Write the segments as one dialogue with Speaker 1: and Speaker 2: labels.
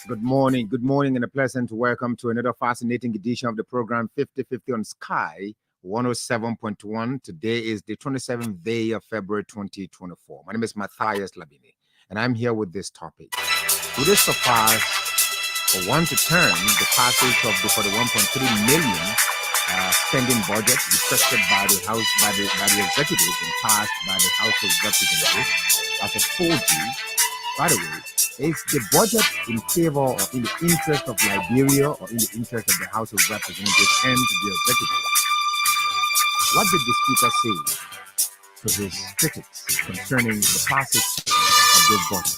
Speaker 1: Good morning, and a pleasant welcome to another fascinating edition of the program 5050 on Sky 107.1. Today is the 27th day of February 2024. My name is Matthias Labini, and I'm here with this topic. Would it suffice for one to term the passage of the 41.3 million spending budget requested by the House, by the executive and passed by the House of Representatives as a 4G? By the way, is the budget in favor or in the interest of Liberia or in the interest of the House of Representatives and the executive? What did the speaker say to his critics concerning the passage of this budget?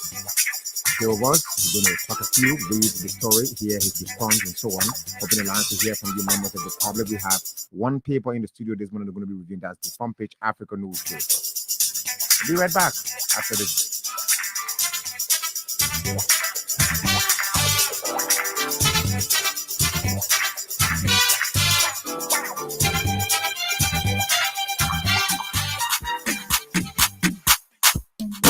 Speaker 1: Few of us, we're going to talk a few, read the story, hear his response, and so on. Open the lines to hear from you members of the public. We have one paper in the studio this morning. We're going to be reviewing that's the front page Africa newspaper. We'll be right back after this break.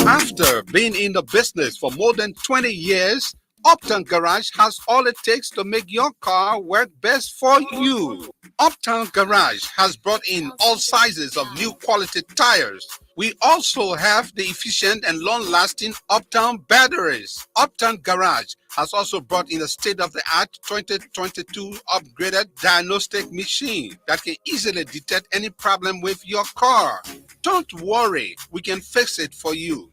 Speaker 2: After being in the business for more than 20 years, Uptown Garage has all it takes to make your car work best for you. Uptown Garage has brought in all sizes of new quality tires. We also have the efficient and long-lasting Uptown batteries. Uptown Garage has also brought in a state-of-the-art 2022 upgraded diagnostic machine that can easily detect any problem with your car. Don't worry, we can fix it for you.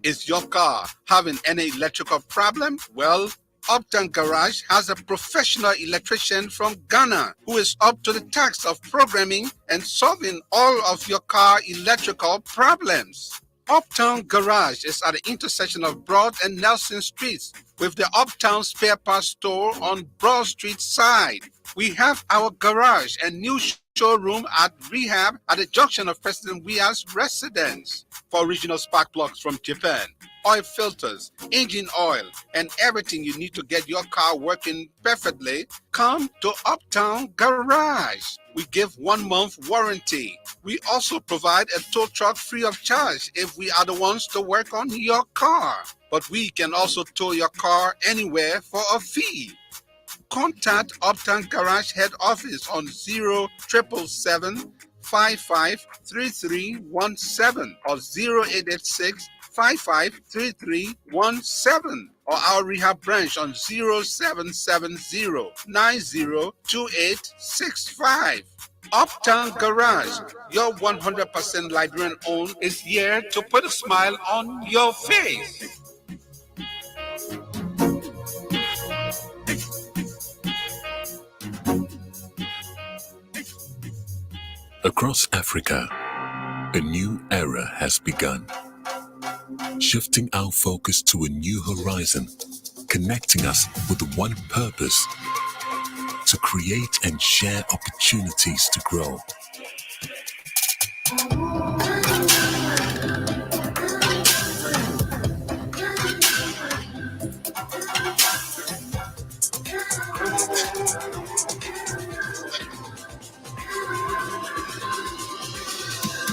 Speaker 2: Is your car having any electrical problem? Well, Uptown Garage has a professional electrician from Ghana who is up to the task of programming and solving all of your car electrical problems. Uptown Garage is at the intersection of Broad and Nelson Streets with the Uptown Spare Parts Store on Broad Street side. We have our garage and new showroom at Rehab at the junction of President Weah's residence. For original spark plugs from Japan, oil filters, engine oil, and everything you need to get your car working perfectly, come to Uptown Garage. We give 1 month warranty. We also provide a tow truck free of charge if we are the ones to work on your car. But we can also tow your car anywhere for a fee. Contact Uptown Garage head office on 0777 553317 or 0886 553317 or our rehab branch on 0770 902865. Uptown Garage, your 100% Liberian owned, is here to put a smile on your face.
Speaker 3: Across Africa, a new era has begun, shifting our focus to a new horizon, connecting us with one purpose: to create and share opportunities to grow.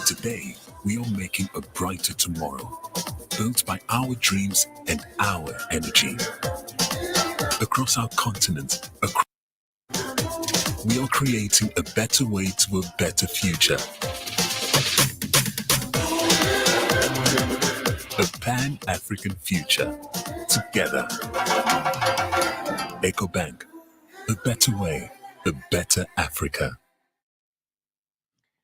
Speaker 3: Today, we are making a brighter tomorrow, built by our dreams and our energy. Across our continent, we are creating a better way to a better future. A Pan-African future. Together. EcoBank. A better way, a better Africa.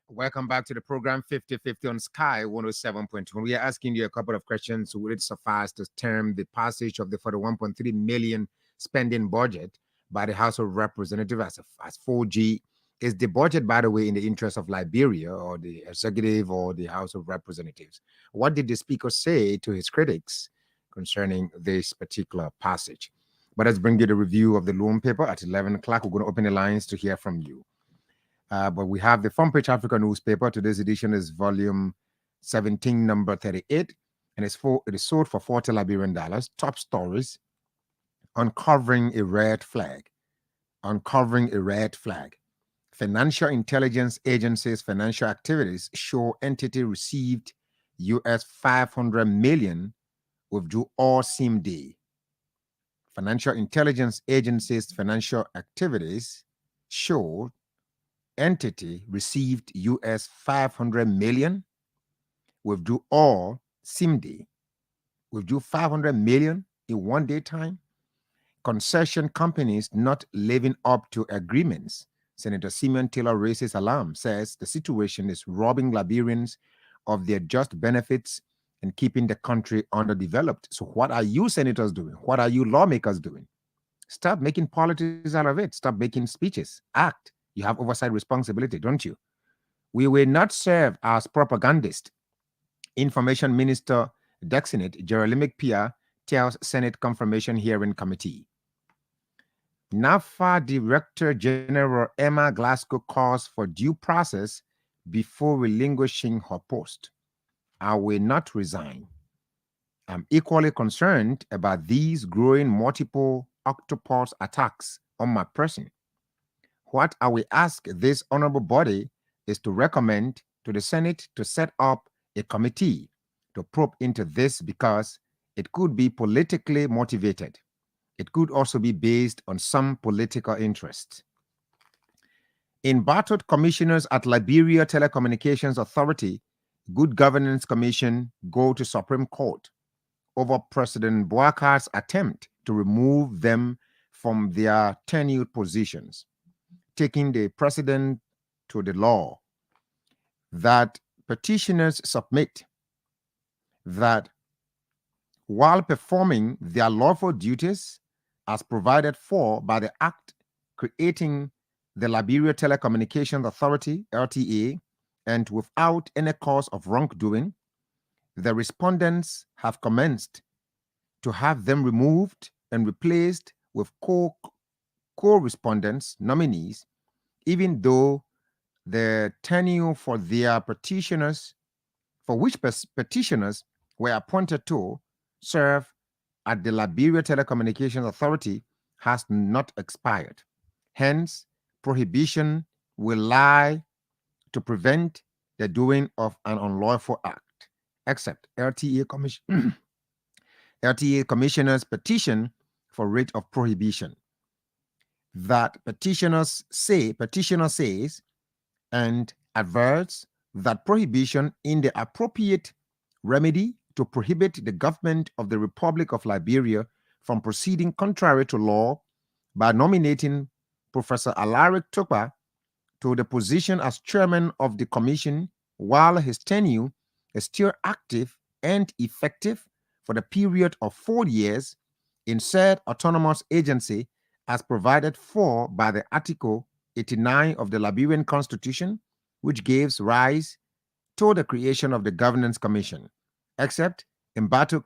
Speaker 1: Welcome back to the program 5050 on Sky 107.1. We are asking you a couple of questions. Would it suffice to term the passage of the 41.3 million spending budget by the House of Representatives as 4G? Is the budget, by the way, in the interest of Liberia or the executive or the House of Representatives? What did the speaker say to his critics concerning this particular passage? But let's bring you the review of the loan paper at 11 o'clock. We're going to open the lines to hear from you. But we have the front page Africa newspaper. Today's edition is volume 17, number 38, and it is sold for $40 Liberian. Top stories: uncovering a red flag. Uncovering a red flag. Financial intelligence agencies' financial activities show entity received US $500 million withdrew all same day. Financial intelligence agencies' financial activities showed entity received US 500 million, withdrew all SIMD, withdrew 500 million in 1 day time. Concession companies not living up to agreements. Senator Simeon Taylor raises alarm, says the situation is robbing Liberians of their just benefits and keeping the country underdeveloped. So what are you senators doing? What are you lawmakers doing? Stop making politics out of it. Stop making speeches. Act. You have oversight responsibility, don't you? We will not serve as propagandists. Information Minister Dexinate Jeremy Pia tells Senate Confirmation Hearing Committee. NAFA Director General Emma Glasgow calls for due process before relinquishing her post. I will not resign. I'm equally concerned about these growing multiple octopus attacks on my person. What I will ask this honorable body is to recommend to the Senate to set up a committee to probe into this, because it could be politically motivated. It could also be based on some political interest. Embattled commissioners at Liberia Telecommunications Authority Good Governance Commission go to Supreme Court over President Boakar's attempt to remove them from their tenured positions, taking the precedent to the law that petitioners submit that while performing their lawful duties as provided for by the Act creating the Liberia Telecommunications Authority, LTA, and without any cause of wrongdoing, the respondents have commenced to have them removed and replaced with co-respondents, nominees, even though the tenure for their petitioners, for which petitioners were appointed to serve at the Liberia Telecommunications Authority, has not expired. Hence, prohibition will lie to prevent the doing of an unlawful act, except LTA commissioner's petition for writ of prohibition. That petitioner says, and adverts that prohibition in the appropriate remedy to prohibit the government of the Republic of Liberia from proceeding contrary to law by nominating Professor Alaric Tukpa to the position as chairman of the commission while his tenure is still active and effective for the period of 4 years in said autonomous agency as provided for by the Article 89 of the Liberian Constitution, which gives rise to the creation of the Governance Commission, except embattled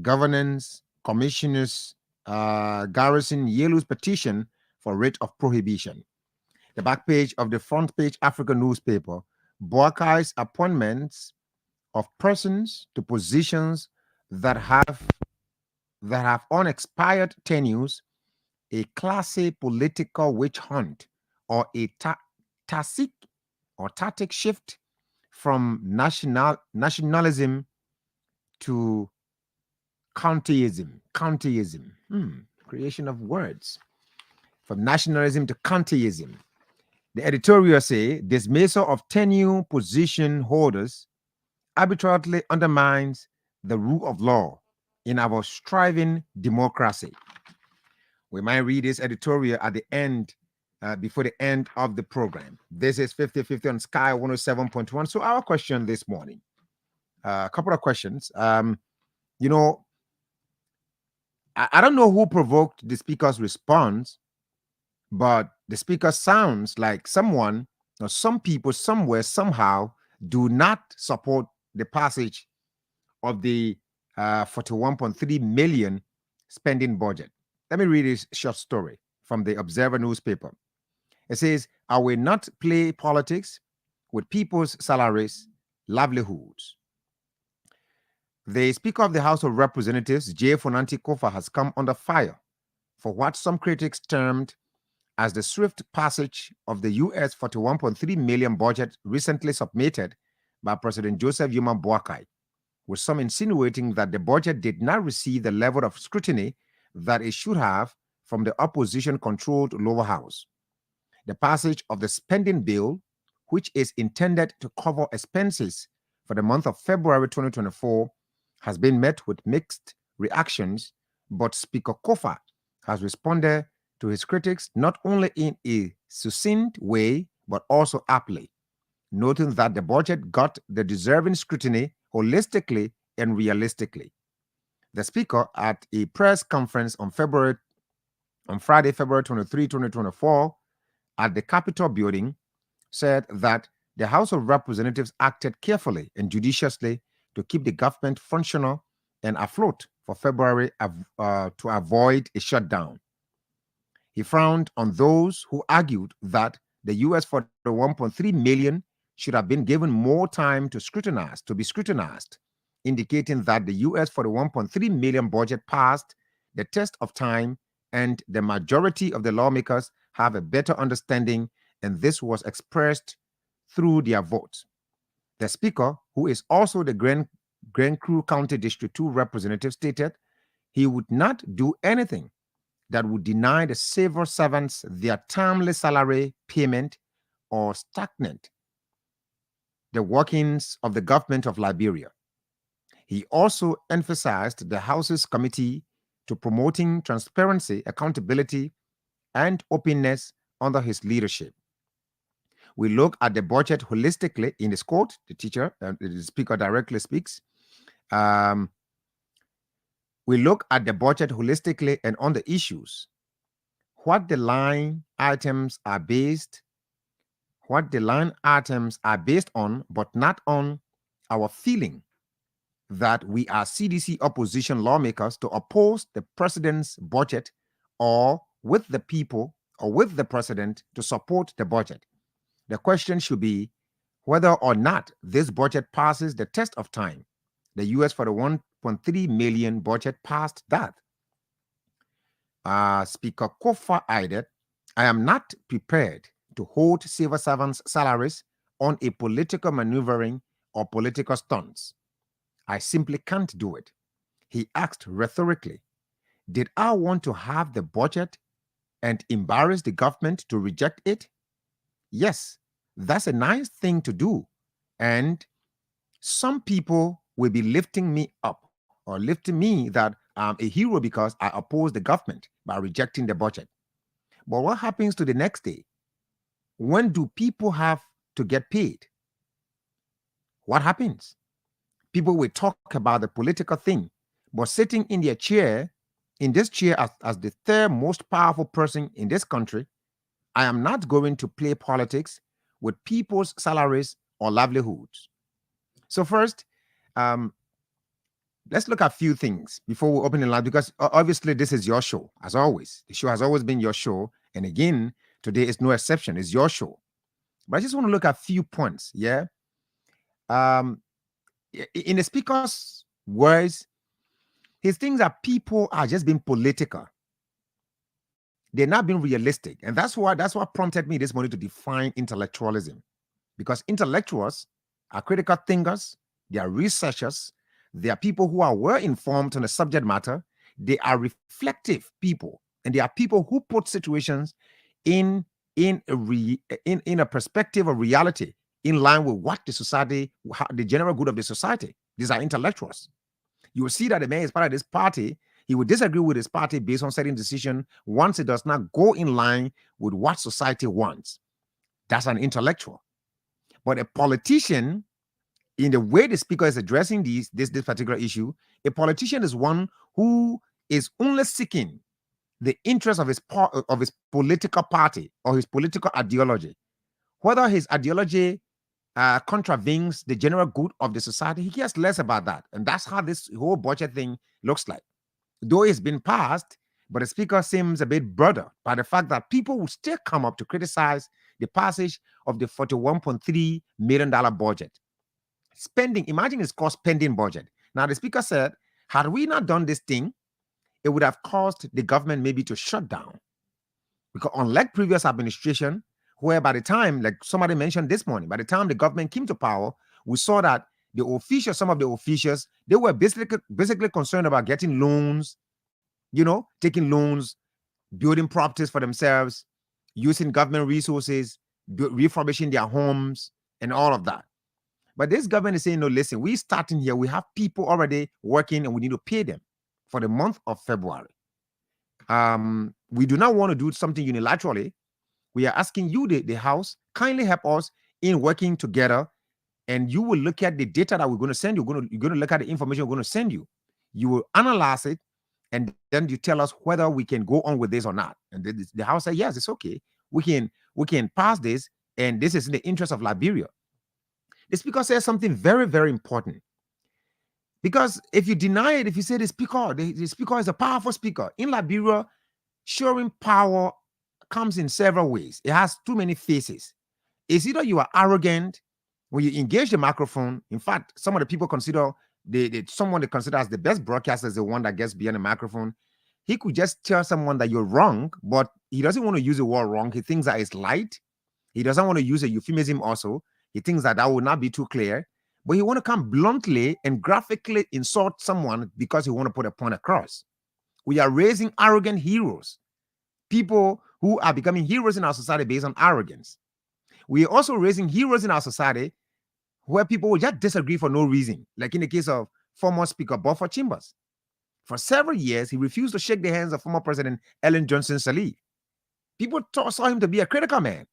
Speaker 1: Governance Commissioners Garrison Yelu's petition for writ of prohibition. The back page of the front page African newspaper, Boakai's appointments of persons to positions that have unexpired tenures, a classy political witch hunt, or a tactic shift from nationalism to countyism. Creation of words. From nationalism to countyism. The editorial say dismissal of tenure position holders arbitrarily undermines the rule of law in our striving democracy. We might read this editorial at the end, before the end of the program. This is 50-50 on Sky 107.1. So our question this morning, a couple of questions. I don't know who provoked the speaker's response, but the speaker sounds like someone or some people somewhere somehow do not support the passage of the 41.3 million spending budget. Let me read this short story from the Observer newspaper. It says, I will not play politics with people's salaries, livelihoods. The Speaker of the House of Representatives, J. Fonati Koffa, has come under fire for what some critics termed as the swift passage of the US 41.3 million budget recently submitted by President Joseph Yuma Boakai. with some insinuating that the budget did not receive the level of scrutiny that it should have from the opposition-controlled lower house. The passage of the spending bill, which is intended to cover expenses for the month of February 2024, has been met with mixed reactions, but Speaker Koffa has responded to his critics not only in a succinct way, but also aptly, noting that the budget got the deserving scrutiny holistically and realistically. The Speaker, at a press conference on Friday, February 23, 2024, at the Capitol building, said that the House of Representatives acted carefully and judiciously to keep the government functional and afloat for February to avoid a shutdown. He frowned on those who argued that the US for the 1.3 million should have been given more time to be scrutinized, indicating that the US for the 1.3 million budget passed the test of time and the majority of the lawmakers have a better understanding, and this was expressed through their votes. The Speaker, who is also the Grand Crew County District 2 representative, stated he would not do anything that would deny the civil servants their timely salary payment or stagnate the workings of the government of Liberia. He also emphasized the House's committee to promoting transparency, accountability, and openness under his leadership. We look at the budget holistically in this quote. The Speaker directly speaks. We look at the budget holistically and on the issues, what the line items are based on, but not on our feeling that we are CDC opposition lawmakers to oppose the president's budget, or with the people or with the president to support the budget. The question should be whether or not this budget passes the test of time. The US for the 1.3 million budget passed that. Speaker Koffa added, I am not prepared to hold civil servants' salaries on a political maneuvering or political stunts. I simply can't do it. He asked rhetorically, did I want to have the budget and embarrass the government to reject it? Yes, that's a nice thing to do. And some people will be lifting me up or lifting me that I'm a hero because I oppose the government by rejecting the budget. But what happens to the next day? When do people have to get paid? What happens? People will talk about the political thing, but sitting in their chair, in this chair as the third most powerful person in this country, I am not going to play politics with people's salaries or livelihoods. So first, let's look at a few things before we open the line, because obviously this is your show, as always. The show has always been your show. And again, today is no exception. It's your show. But I just want to look at a few points, yeah? In the Speaker's words, he thinks that people are just being political. They're not being realistic. And that's what prompted me this morning to define intellectualism. Because intellectuals are critical thinkers, they are researchers, they are people who are well informed on the subject matter, they are reflective people, and they are people who put situations in a perspective of reality in line with what the society, the general good of the society. These are intellectuals. You will see that the man is part of this party. He will disagree with his party based on certain decision once it does not go in line with what society wants. That's an intellectual. But a politician, in the way the Speaker is addressing this particular issue, a politician is one who is only seeking the interest of his political party or his political ideology. Whether his ideology contravenes the general good of the society, he cares less about that. And that's how this whole budget thing looks like. Though it's been passed, but the Speaker seems a bit broader by the fact that people will still come up to criticize the passage of the $41.3 million budget. Spending, imagine it's called spending budget. Now, the Speaker said, had we not done this thing, it would have caused the government maybe to shut down. Because unlike previous administration, where by the time, like somebody mentioned this morning, by the time the government came to power, we saw that the officials, some of the officials, they were basically concerned about getting loans, taking loans, building properties for themselves, using government resources, refurbishing their homes, and all of that. But this government is saying, no, listen, we're starting here. We have people already working and we need to pay them for the month of February. We do not want to do something unilaterally. We are asking you, the House, kindly help us in working together. And you will look at the data that we're going to send you. You're going to look at the information we're going to send you. You will analyze it, and then you tell us whether we can go on with this or not. And the House said, yes, it's okay. We can pass this, and this is in the interest of Liberia. The Speaker says something very, very important. Because if you deny it, if you say the Speaker is a powerful speaker, in Liberia, showing power comes in several ways. It has too many faces. It's either you are arrogant when you engage the microphone. In fact, some of the people consider someone they consider as the best broadcaster is the one that gets behind the microphone. He could just tell someone that you're wrong, but he doesn't want to use the word wrong. He thinks that it's light. He doesn't want to use a euphemism also. He thinks that would not be too clear. But he want to come bluntly and graphically insult someone because he want to put a point across. We are raising arrogant heroes, people who are becoming heroes in our society based on arrogance. We are also raising heroes in our society where people will just disagree for no reason, like in the case of former Speaker Buffer Chambers. For several years, he refused to shake the hands of former President Ellen Johnson Sirleaf. People saw him to be a critical man.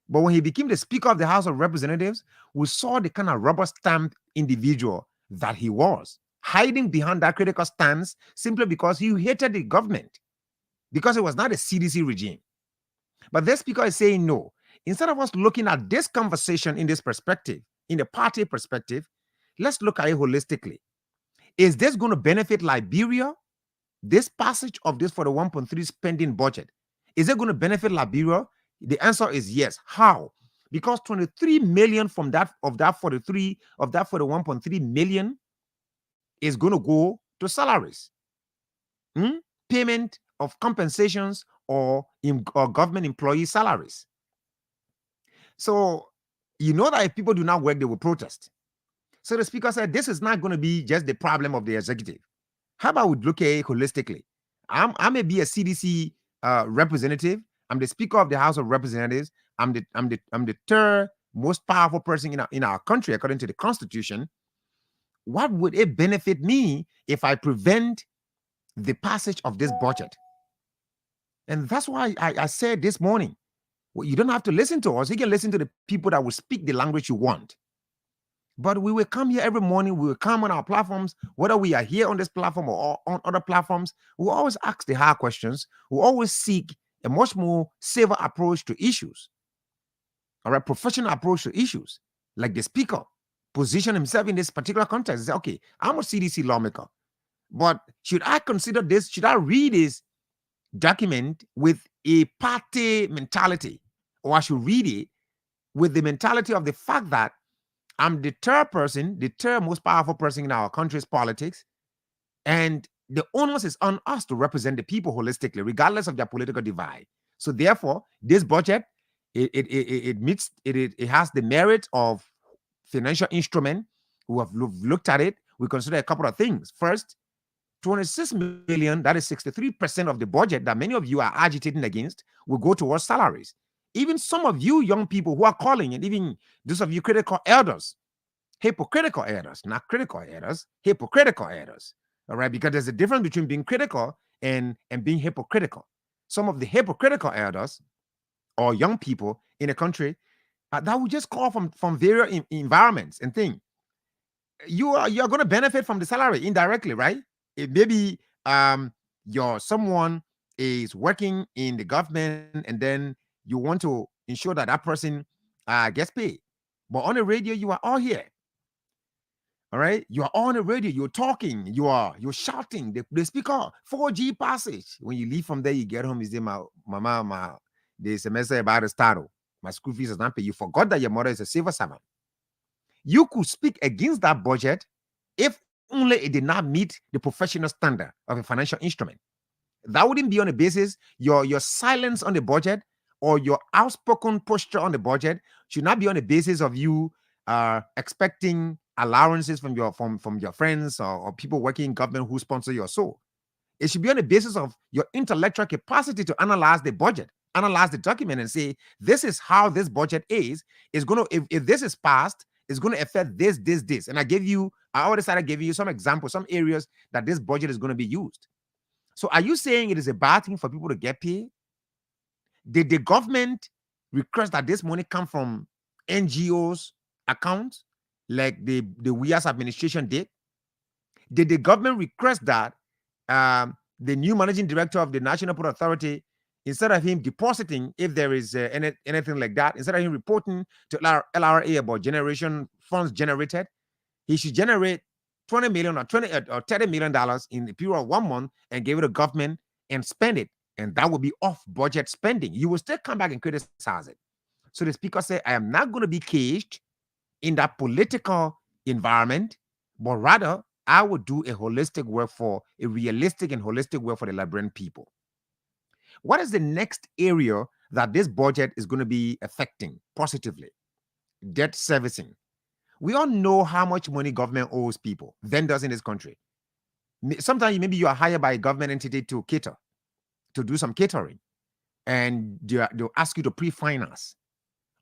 Speaker 1: But when he became the Speaker of the House of Representatives, we saw the kind of rubber-stamped individual that he was, hiding behind that critical stance simply because he hated the government, because it was not a CDC regime. But this Speaker is saying no. Instead of us looking at this conversation in this perspective, in the party perspective, let's look at it holistically. Is this going to benefit Liberia? This passage of this for the 1.3 spending budget, is it going to benefit Liberia? The answer is yes. How? Because 23 million from that of that 1.3 million is going to go to salaries, payment of compensations or government employee salaries. So you know that if people do not work, they will protest. So the Speaker said, this is not going to be just the problem of the executive. How about we look at it holistically? I may be a CDC representative. I'm the Speaker of the House of Representatives. I'm the third most powerful person in our country, according to the Constitution. What would it benefit me if I prevent the passage of this budget? And that's why I said this morning, well, you don't have to listen to us. You can listen to the people that will speak the language you want. But we will come here every morning. We will come on our platforms, whether we are here on this platform or on other platforms. We always ask the hard questions. We always seek a much more safer approach to issues. All right, professional approach to issues. Like the Speaker position himself in this particular context. Say, okay, I'm a CDC lawmaker, but should I consider this? Should I read this document with a party mentality, or I should read it with the mentality of the fact that I'm the third most powerful person in our country's politics, and the onus is on us to represent the people holistically, regardless of their political divide. So therefore, this budget, it has the merit of financial instrument. We have looked at it. We consider a couple of things. First, 26 million, that is 63% of the budget that many of you are agitating against, will go towards salaries. Even some of you young people who are calling, and even those of you critical elders, hypocritical elders, not critical elders, hypocritical elders. All right, because there's a difference between being critical and being hypocritical. Some of the hypocritical elders or young people in the country that would just call from various environments and things. You're going to benefit from the salary indirectly, right? It maybe someone is working in the government, and then you want to ensure that that person gets paid. But on the radio, you are all here. All right, you are on the radio, you're talking, you're shouting. The Speaker, 4G passage. When you leave from there, you get home, you say, Mama, the semester about to start. My school fees is not paid. You forgot that your mother is a civil servant. You could speak against that budget if only it did not meet the professional standard of a financial instrument. That wouldn't be on the basis, your silence on the budget or your outspoken posture on the budget should not be on the basis of you are expecting allowances from your friends or people working in government who sponsor your soul. It should be on the basis of your intellectual capacity to analyze the budget, analyze the document, and say, this is how this budget is. It's going to, if this is passed, it's going to affect this. And I already started giving you some examples, some areas that this budget is going to be used. So are you saying it is a bad thing for people to get paid? Did the government request that this money come from NGOs accounts like the WIAS administration did? Did the government request that the new managing director of the National Port Authority, instead of him depositing, if there is anything like that, instead of him reporting to LRA about generation funds generated, he should generate $20 million or $30 million in the period of 1 month and give it to government and spend it. And that would be off budget spending. You will still come back and criticize it. So the speaker said, I am not going to be caged in that political environment, but rather I would do a realistic and holistic work for the Liberian people. What is the next area that this budget is going to be affecting positively? Debt servicing. We all know how much money government owes people, vendors in this country. Sometimes maybe you are hired by a government entity to cater, to do some catering, and they'll ask you to pre-finance.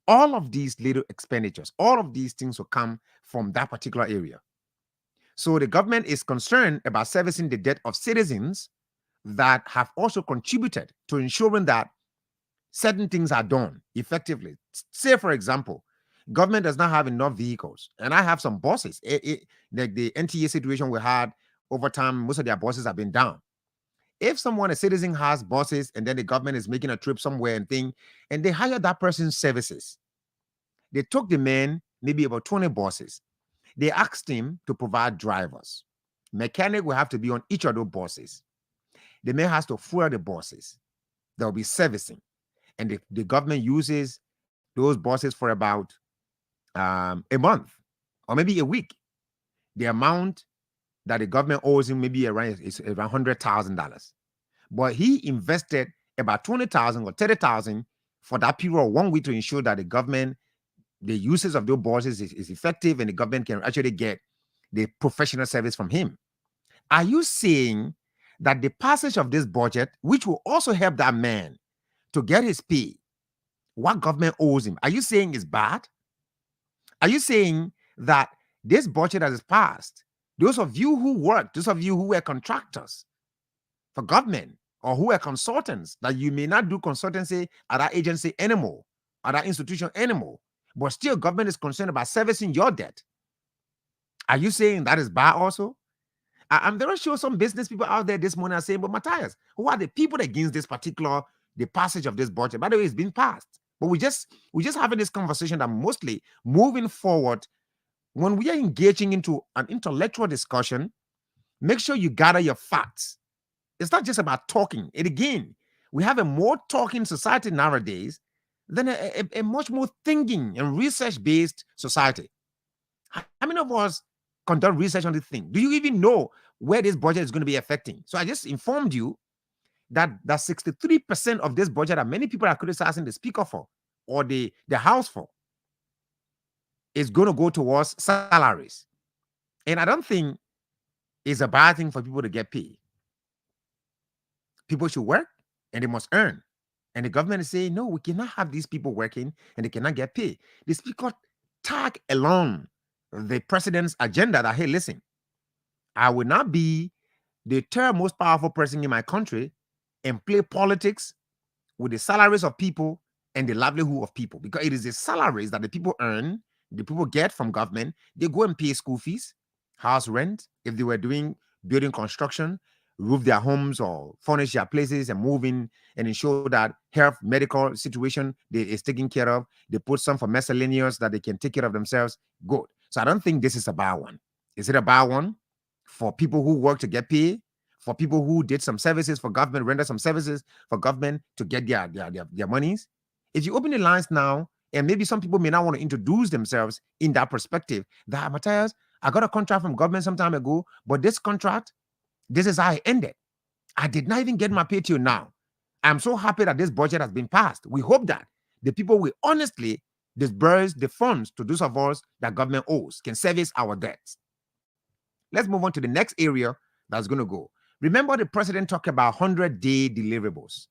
Speaker 1: All of these little expenditures, all of these things will come from that particular area. So the government is concerned about servicing the debt of citizens that have also contributed to ensuring that certain things are done effectively. Say, for example, government does not have enough vehicles, and I have some buses. Like the NTA situation we had over time, most of their buses have been down. If a citizen has buses and then the government is making a trip somewhere and they hire that person's services, they took the man, maybe about 20 buses. They asked him to provide drivers. Mechanic will have to be on each of those buses. The man has to fuel the buses. There will be servicing. And the government uses those buses for about a month or maybe a week. The amount that the government owes him maybe around $100,000. But he invested about $20,000 or $30,000 for that period of 1 week to ensure that the uses of those buses is effective and the government can actually get the professional service from him. Are you saying that the passage of this budget, which will also help that man to get his pay, what government owes him, are you saying is bad? Are you saying that this budget that is passed, those of you who work, those of you who were contractors for government or who are consultants, that you may not do consultancy at that agency anymore, at that institution anymore, but still government is concerned about servicing your debt. Are you saying that is bad also? I'm very sure some business people out there this morning are saying, but Matthias, who are the people against the passage of this budget? By the way, it's been passed. But we just having this conversation that mostly moving forward, when we are engaging into an intellectual discussion, make sure you gather your facts. It's not just about talking. And again, we have a more talking society nowadays than a much more thinking and research-based society. How many of us conduct research on this thing? Do you even know where this budget is going to be affecting? So I just informed you that 63% of this budget that many people are criticizing the speaker for or the house for is going to go towards salaries. And I don't think it's a bad thing for people to get paid. People should work and they must earn. And the government is saying, no, we cannot have these people working and they cannot get paid. The speaker tag along the president's agenda that, hey, listen, I will not be the third most powerful person in my country and play politics with the salaries of people and the livelihood of people, because it is the salaries that the people earn, the people get from government. They go and pay school fees, house rent, if they were doing building construction, roof their homes or furnish their places and move in and ensure that health, medical situation is taken care of. They put some for miscellaneous that they can take care of themselves. Good. So I don't think this is a bad one. Is it a bad one for people who work to get paid? For people who did some services for government, render some services for government to get their monies? If you open the lines now, and maybe some people may not want to introduce themselves in that perspective, that, Matthias, I got a contract from government some time ago, but this contract, this is how it ended. I did not even get my pay till now. I'm so happy that this budget has been passed. We hope that the people will honestly disburse the funds to those of us that government owes, can service our debts. Let's move on to the next area that's going to go. Remember, the president talked about 100-day deliverables.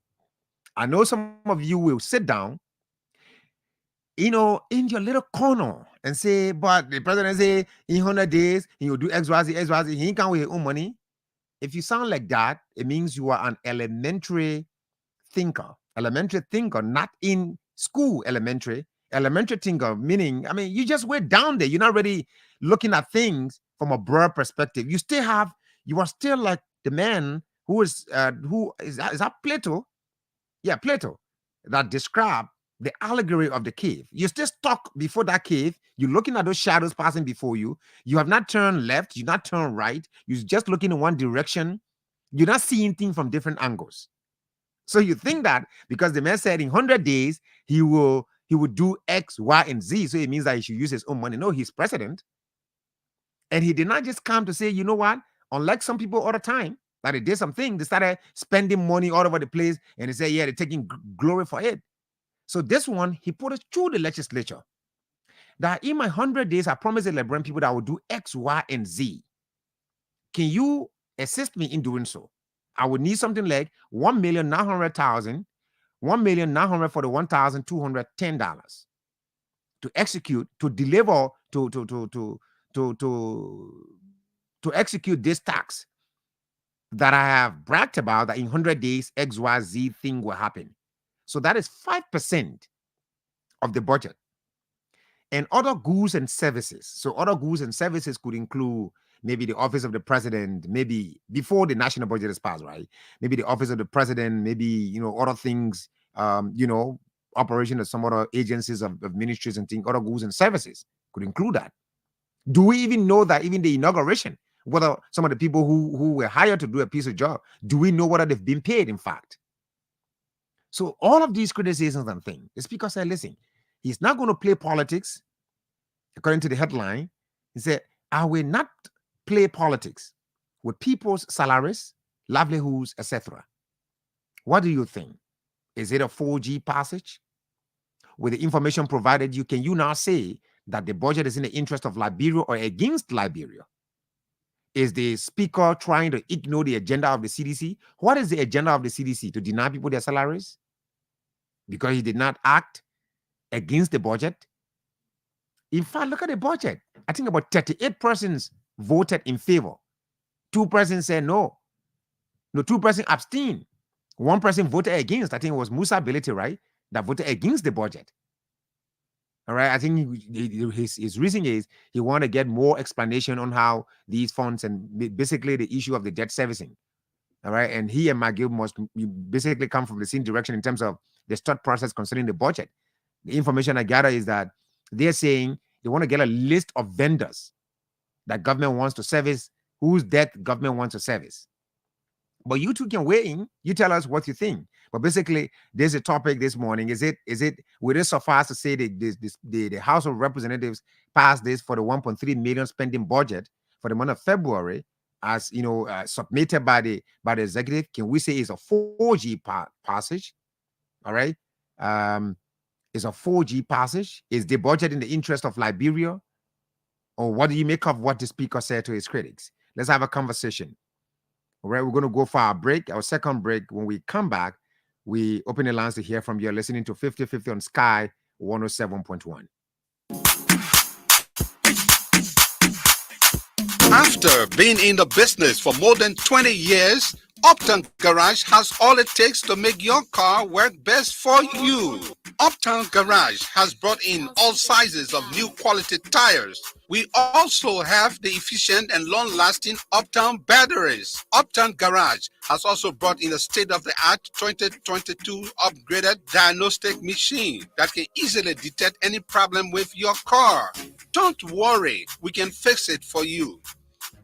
Speaker 1: I know some of you will sit down, in your little corner and say, but the president say in 100 days, he will do X, Y, Z, X, Y, Z. He ain't come with his own money. If you sound like that, it means you are an elementary thinker, not in school elementary thinker, meaning, you just went down there. You're not really looking at things from a broad perspective. You are still like the man who is that Plato? Yeah, Plato, that described the allegory of the cave. You're still stuck before that cave. You're looking at those shadows passing before you. You have not turned left. You're not turned right. You're just looking in one direction. You're not seeing things from different angles. So you think that because the man said in 100 days, he will do X, Y, and Z. So it means that he should use his own money. No, he's president. And he did not just come to say, you know what? Unlike some people all the time, that they did something, they started spending money all over the place. And they say, yeah, they're taking glory for it. So this one, he put it through the legislature that in my 100 days, I promised the Liberian people that I will do X, Y, and Z. Can you assist me in doing so? I would need something like 1,900,000, 1,900,000 for the $1,210 to execute, to deliver, to execute this tax that I have bragged about, that in 100 days, X, Y, Z thing will happen. So that is 5% of the budget. And other goods and services. So other goods and services could include maybe the office of the president, maybe before the national budget is passed, right? Maybe the office of the president, maybe, other things, operation of some other agencies of ministries and things, other goods and services could include that. Do we even know that even the inauguration, whether some of the people who were hired to do a piece of job, do we know whether they've been paid, in fact? So all of these criticisms and things, the speaker said, listen, he's not going to play politics. According to the headline, he said, I will not play politics with people's salaries, livelihoods, etc. What do you think? Is it a 4G passage? With the information provided you, can you now say that the budget is in the interest of Liberia or against Liberia? Is the speaker trying to ignore the agenda of the CDC? What is the agenda of the CDC? To deny people their salaries? Because he did not act against the budget? In fact, look at the budget. I think about 38 persons voted in favor. 2 persons said no. No, 2 persons abstained. 1 person voted against. I think it was Musa Belete, right? That voted against the budget. All right. I think his reason is he want to get more explanation on how these funds and basically the issue of the debt servicing. All right. And he and McGill must basically come from the same direction in terms of the thought process concerning the budget. The information I gather is that they're saying they want to get a list of vendors that government wants to service, whose debt government wants to service. But you two can weigh in. You tell us what you think. But basically, there's a topic this morning. Would it suffice to say that the House of Representatives passed this for the 1.3 million spending budget for the month of February, as submitted by the executive? Can we say it's a 4G passage? All right. It's a 4G passage. Is the budget in the interest of Liberia? Or what do you make of what the speaker said to his critics? Let's have a conversation. All right, we're going to go for our break, our second break. When we come back, we open the lines to hear from you. Listening to 50/50 on Sky 107.1.
Speaker 2: After being in the business for more than 20 years, Uptown Garage has all it takes to make your car work best for you. Uptown Garage has brought in all sizes of new quality tires. We also have the efficient and long-lasting Uptown batteries. Uptown Garage has also brought in a state-of-the-art 2022 upgraded diagnostic machine that can easily detect any problem with your car. Don't worry, we can fix it for you.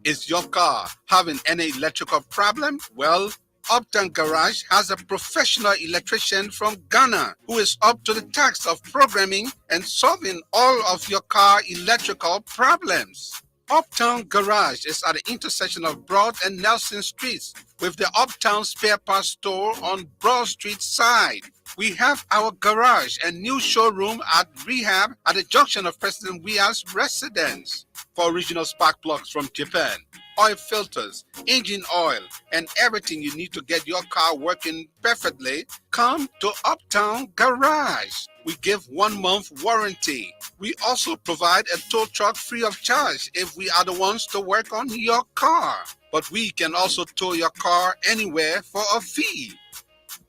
Speaker 2: Is your car having any electrical problem? Well, Uptown Garage has a professional electrician from Ghana who is up to the task of programming and solving all of your car electrical problems. Uptown Garage is at the intersection of Broad and Nelson Streets with the Uptown Spare Parts Store on Broad Street side. We have our garage and new showroom at Rehab at the junction of President Weah's residence. For original spark plugs from Japan, oil filters, engine oil, and everything you need to get your car working perfectly, come to Uptown Garage. We give 1 month warranty. We also provide a tow truck free of charge if we are the ones to work on your car. But we can also tow your car anywhere for a fee.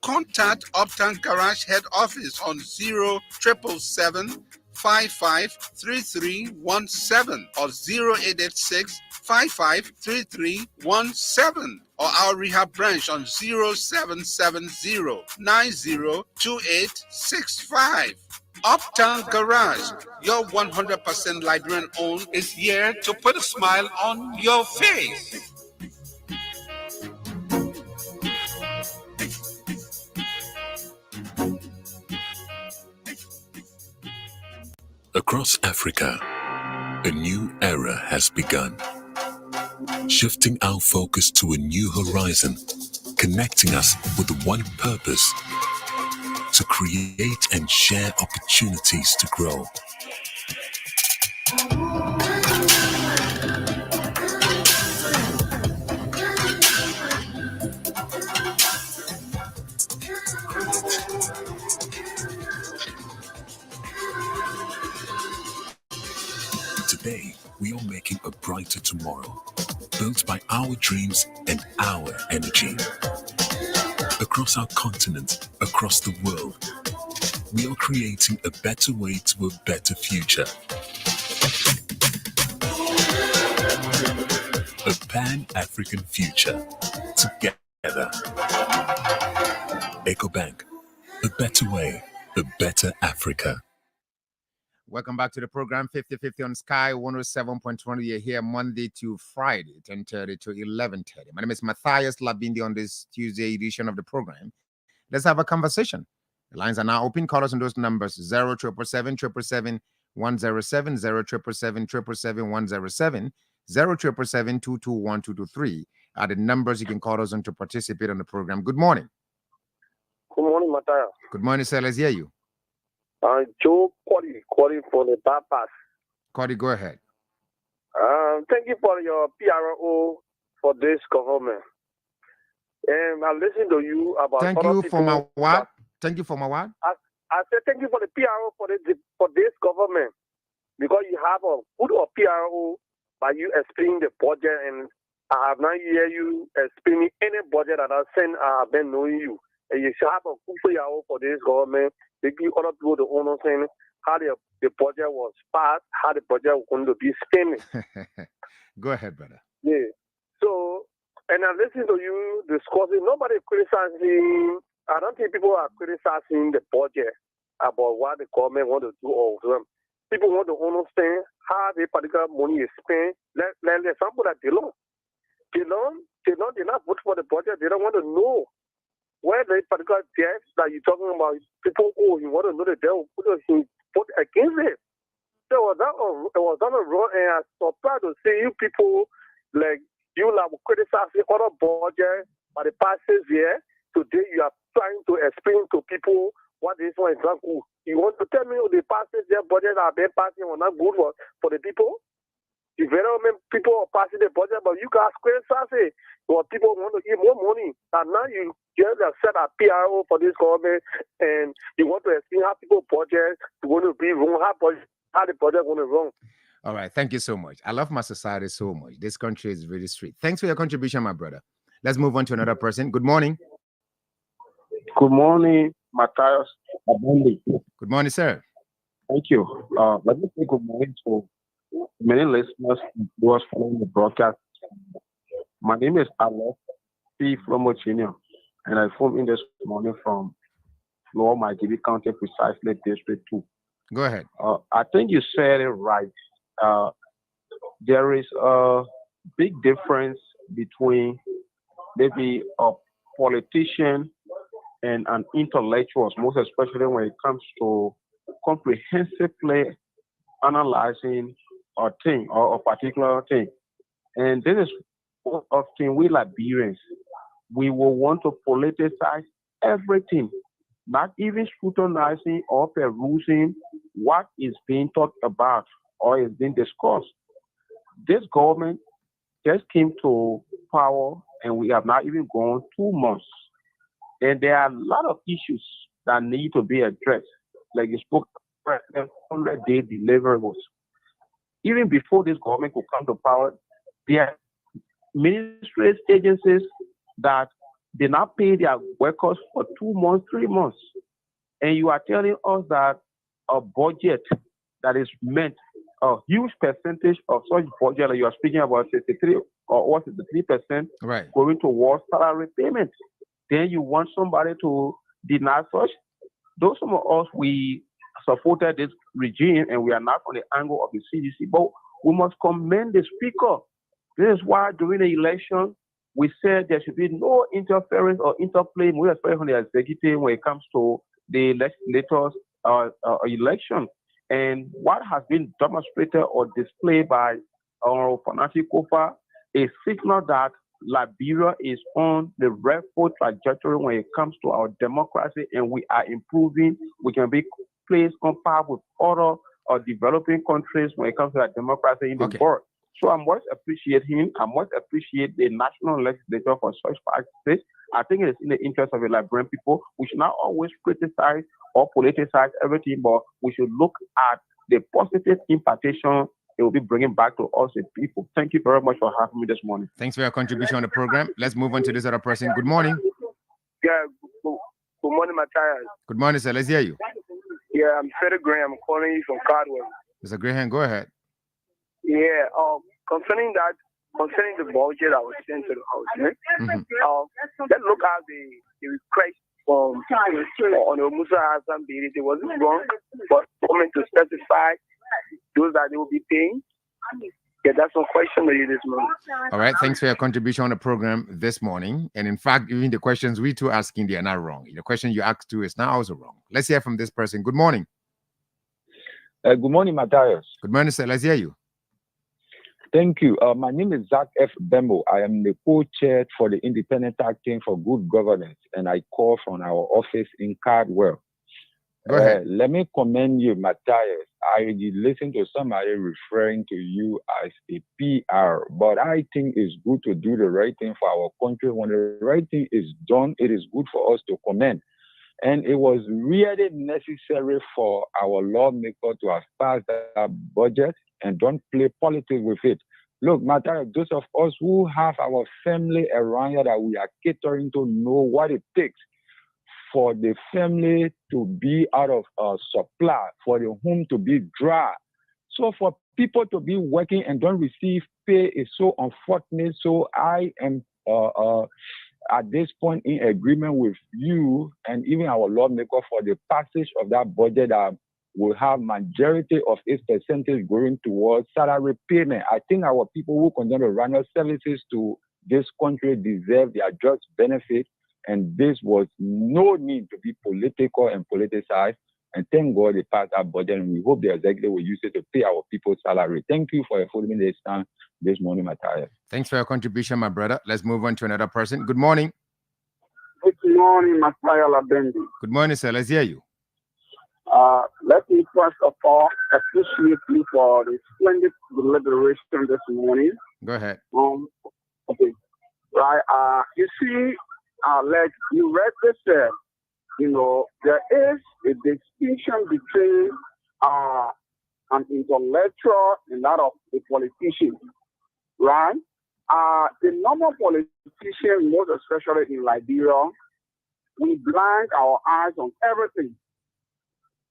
Speaker 2: Contact Uptown Garage Head Office on 0777 553317 or 0886 553317 or our rehab branch on 0770 902865. Uptown Garage, your 100% Liberian owned, is here to put a smile on your face.
Speaker 3: Across Africa, a new era has begun, shifting our focus to a new horizon, connecting us with one purpose: to create and share opportunities to grow. Today, we are making a brighter tomorrow, built by our dreams and our energy. Across our continent, across the world, we are creating a better way to a better future. A Pan-African future, together. EcoBank, a better way, a better Africa.
Speaker 1: Welcome back to the program 50/50 on Sky 107.20. You're here Monday to Friday, 10:30 to 11:30. My name is Matthias Labindi on this Tuesday edition of the program. Let's have a conversation. The lines are now open. Call us on those numbers 0777 107, 0777 107, 0777 221 223 are the numbers you can call us on to participate on the program. Good morning.
Speaker 4: Good morning, Matthias.
Speaker 1: Good morning, sir. Let's hear you.
Speaker 4: Joe Cody for the bypass.
Speaker 1: Cody, go ahead.
Speaker 4: Thank you for your PRO for this government. And I listened to you about.
Speaker 1: Thank you for my what? Thank you for my what?
Speaker 4: I said thank you for the PRO for this government, because you have a good PRO by you explaining the budget, and I have not heard you explaining any budget that I sent. I have been knowing you, and you should have a good PRO for this government. They give other people the understanding how the budget was passed, how the budget was going to be spending.
Speaker 1: Go ahead, brother.
Speaker 4: Yeah. So, and I listen to you discussing. Nobody criticizing. I don't think people are criticizing the budget about what the government want to do all of them. People want to understand how the particular money is spent. Let example that they not vote for the budget. They don't want to know where the particular debt that you're talking about, people, you want to know the debt, put against it. So it was on the road, and I'm surprised to see you people like you criticizing other budget for the past 6 years. Today you are trying to explain to people what this one is not good. You want to tell me the past 6 years budget are being passing or not good for the people? Development people are passing the budget, but you guys criticize it. Well, people want to give more money, and now you just set a PRO for this government, and you want to explain how people budget going to be wrong, how the budget going to wrong.
Speaker 1: All right, thank you so much. I love my society so much. This country is really sweet. Thanks for your contribution, my brother. Let's move on to another person. Good morning.
Speaker 5: Good morning, Matthias.
Speaker 1: Good morning, sir.
Speaker 5: Thank you. Let me say good morning to many listeners and viewers following the broadcast. My name is Alex P. Flomo Jr., and I phone in this morning from Lower Maghidi County, precisely District 2.
Speaker 1: Go ahead.
Speaker 5: I think you said it right. There is a big difference between maybe a politician and an intellectual, most especially when it comes to comprehensively analyzing a thing or a particular thing. And this is often we Liberians, we will want to politicize everything. not even scrutinizing or perusing what is being talked about or is being discussed. This government just came to power and we have not even gone 2 months. And there are a lot of issues that need to be addressed. Like you spoke about 100-day deliverables. Even before this government could come to power, there are ministries, agencies that did not pay their workers for 2 months, 3 months. And you are telling us that a budget that is meant, a huge percentage of such budget that you are speaking about, 63 or what is the 3%,
Speaker 1: right,
Speaker 5: going towards salary payments. Then you want somebody to deny such. Those some of us, we supported this regime and we are not on the angle of the CDC, but we must commend the speaker. This is why during the election, we said there should be no interference or interplay, more especially from the executive when it comes to the legislators' election. And what has been demonstrated or displayed by Fonati Koffa is a signal that Liberia is on the rightful trajectory when it comes to our democracy, and we are improving. We can be placed on par with other developing countries when it comes to our democracy in the world. So I must appreciate him. I must appreciate the national legislature for such practices. I think it is in the interest of the Liberian people. We should not always criticize or politicize everything, but we should look at the positive impartation it will be bringing back to us the people. Thank you very much for having me this morning.
Speaker 1: Thanks for your contribution on the program. Let's move on to this other person. Good morning.
Speaker 4: Yeah, good morning, Matthias.
Speaker 1: Good morning, sir. Let's hear you.
Speaker 4: Yeah, I'm Frederick Graham. I'm calling you from Cardwell.
Speaker 1: Mr. Graham, go ahead.
Speaker 4: Yeah, concerning the budget I was sent to the House, let's look at the request from on Musa Hassan Biri. It wasn't wrong for government to specify those that they will be paying. Yeah, that's one question to you this morning.
Speaker 1: All right, thanks for your contribution on the program this morning. And in fact, even the questions we two asking, they are not wrong. The question you asked too is not also wrong. Let's hear from this person. Good morning.
Speaker 6: Good morning, Matthias.
Speaker 1: Good morning, sir. Let's hear you.
Speaker 6: Thank you. My name is Zach F. Bembo. I am the co-chair for the Independent Acting for Good Governance, and I call from our office in Cardwell.
Speaker 1: Go ahead.
Speaker 6: Let me commend you, Matthias. I did listen to somebody referring to you as a PR, but I think it's good to do the right thing for our country. When the right thing is done, it is good for us to commend. And it was really necessary for our lawmaker to have passed that budget and don't play politics with it. Look, Matthias, those of us who have our family around here that we are catering to know what it takes for the family to be out of supply, for the home to be dry. So for people to be working and don't receive pay is so unfortunate. So I am at this point in agreement with you and even our lawmaker for the passage of that budget that will have majority of its percentage going towards salary payment. I think our people who continue to render services to this country deserve their just benefit. And this was no need to be political and politicized. And thank God they passed that budget, and we hope the executive will use it to pay our people's salary. Thank you for holding this time this morning, Matthias.
Speaker 1: Thanks for your contribution, my brother. Let's move on to another person. Good morning.
Speaker 7: Good morning, Matthias Labendi.
Speaker 1: Good morning, sir. Let's hear you.
Speaker 7: Let me first of all appreciate you for the splendid deliberation this morning.
Speaker 1: Go ahead.
Speaker 7: Okay. Right. You see, like you read this, there is a distinction between an intellectual and that of a politician, right? The normal politician, most especially in Liberia, we blank our eyes on everything.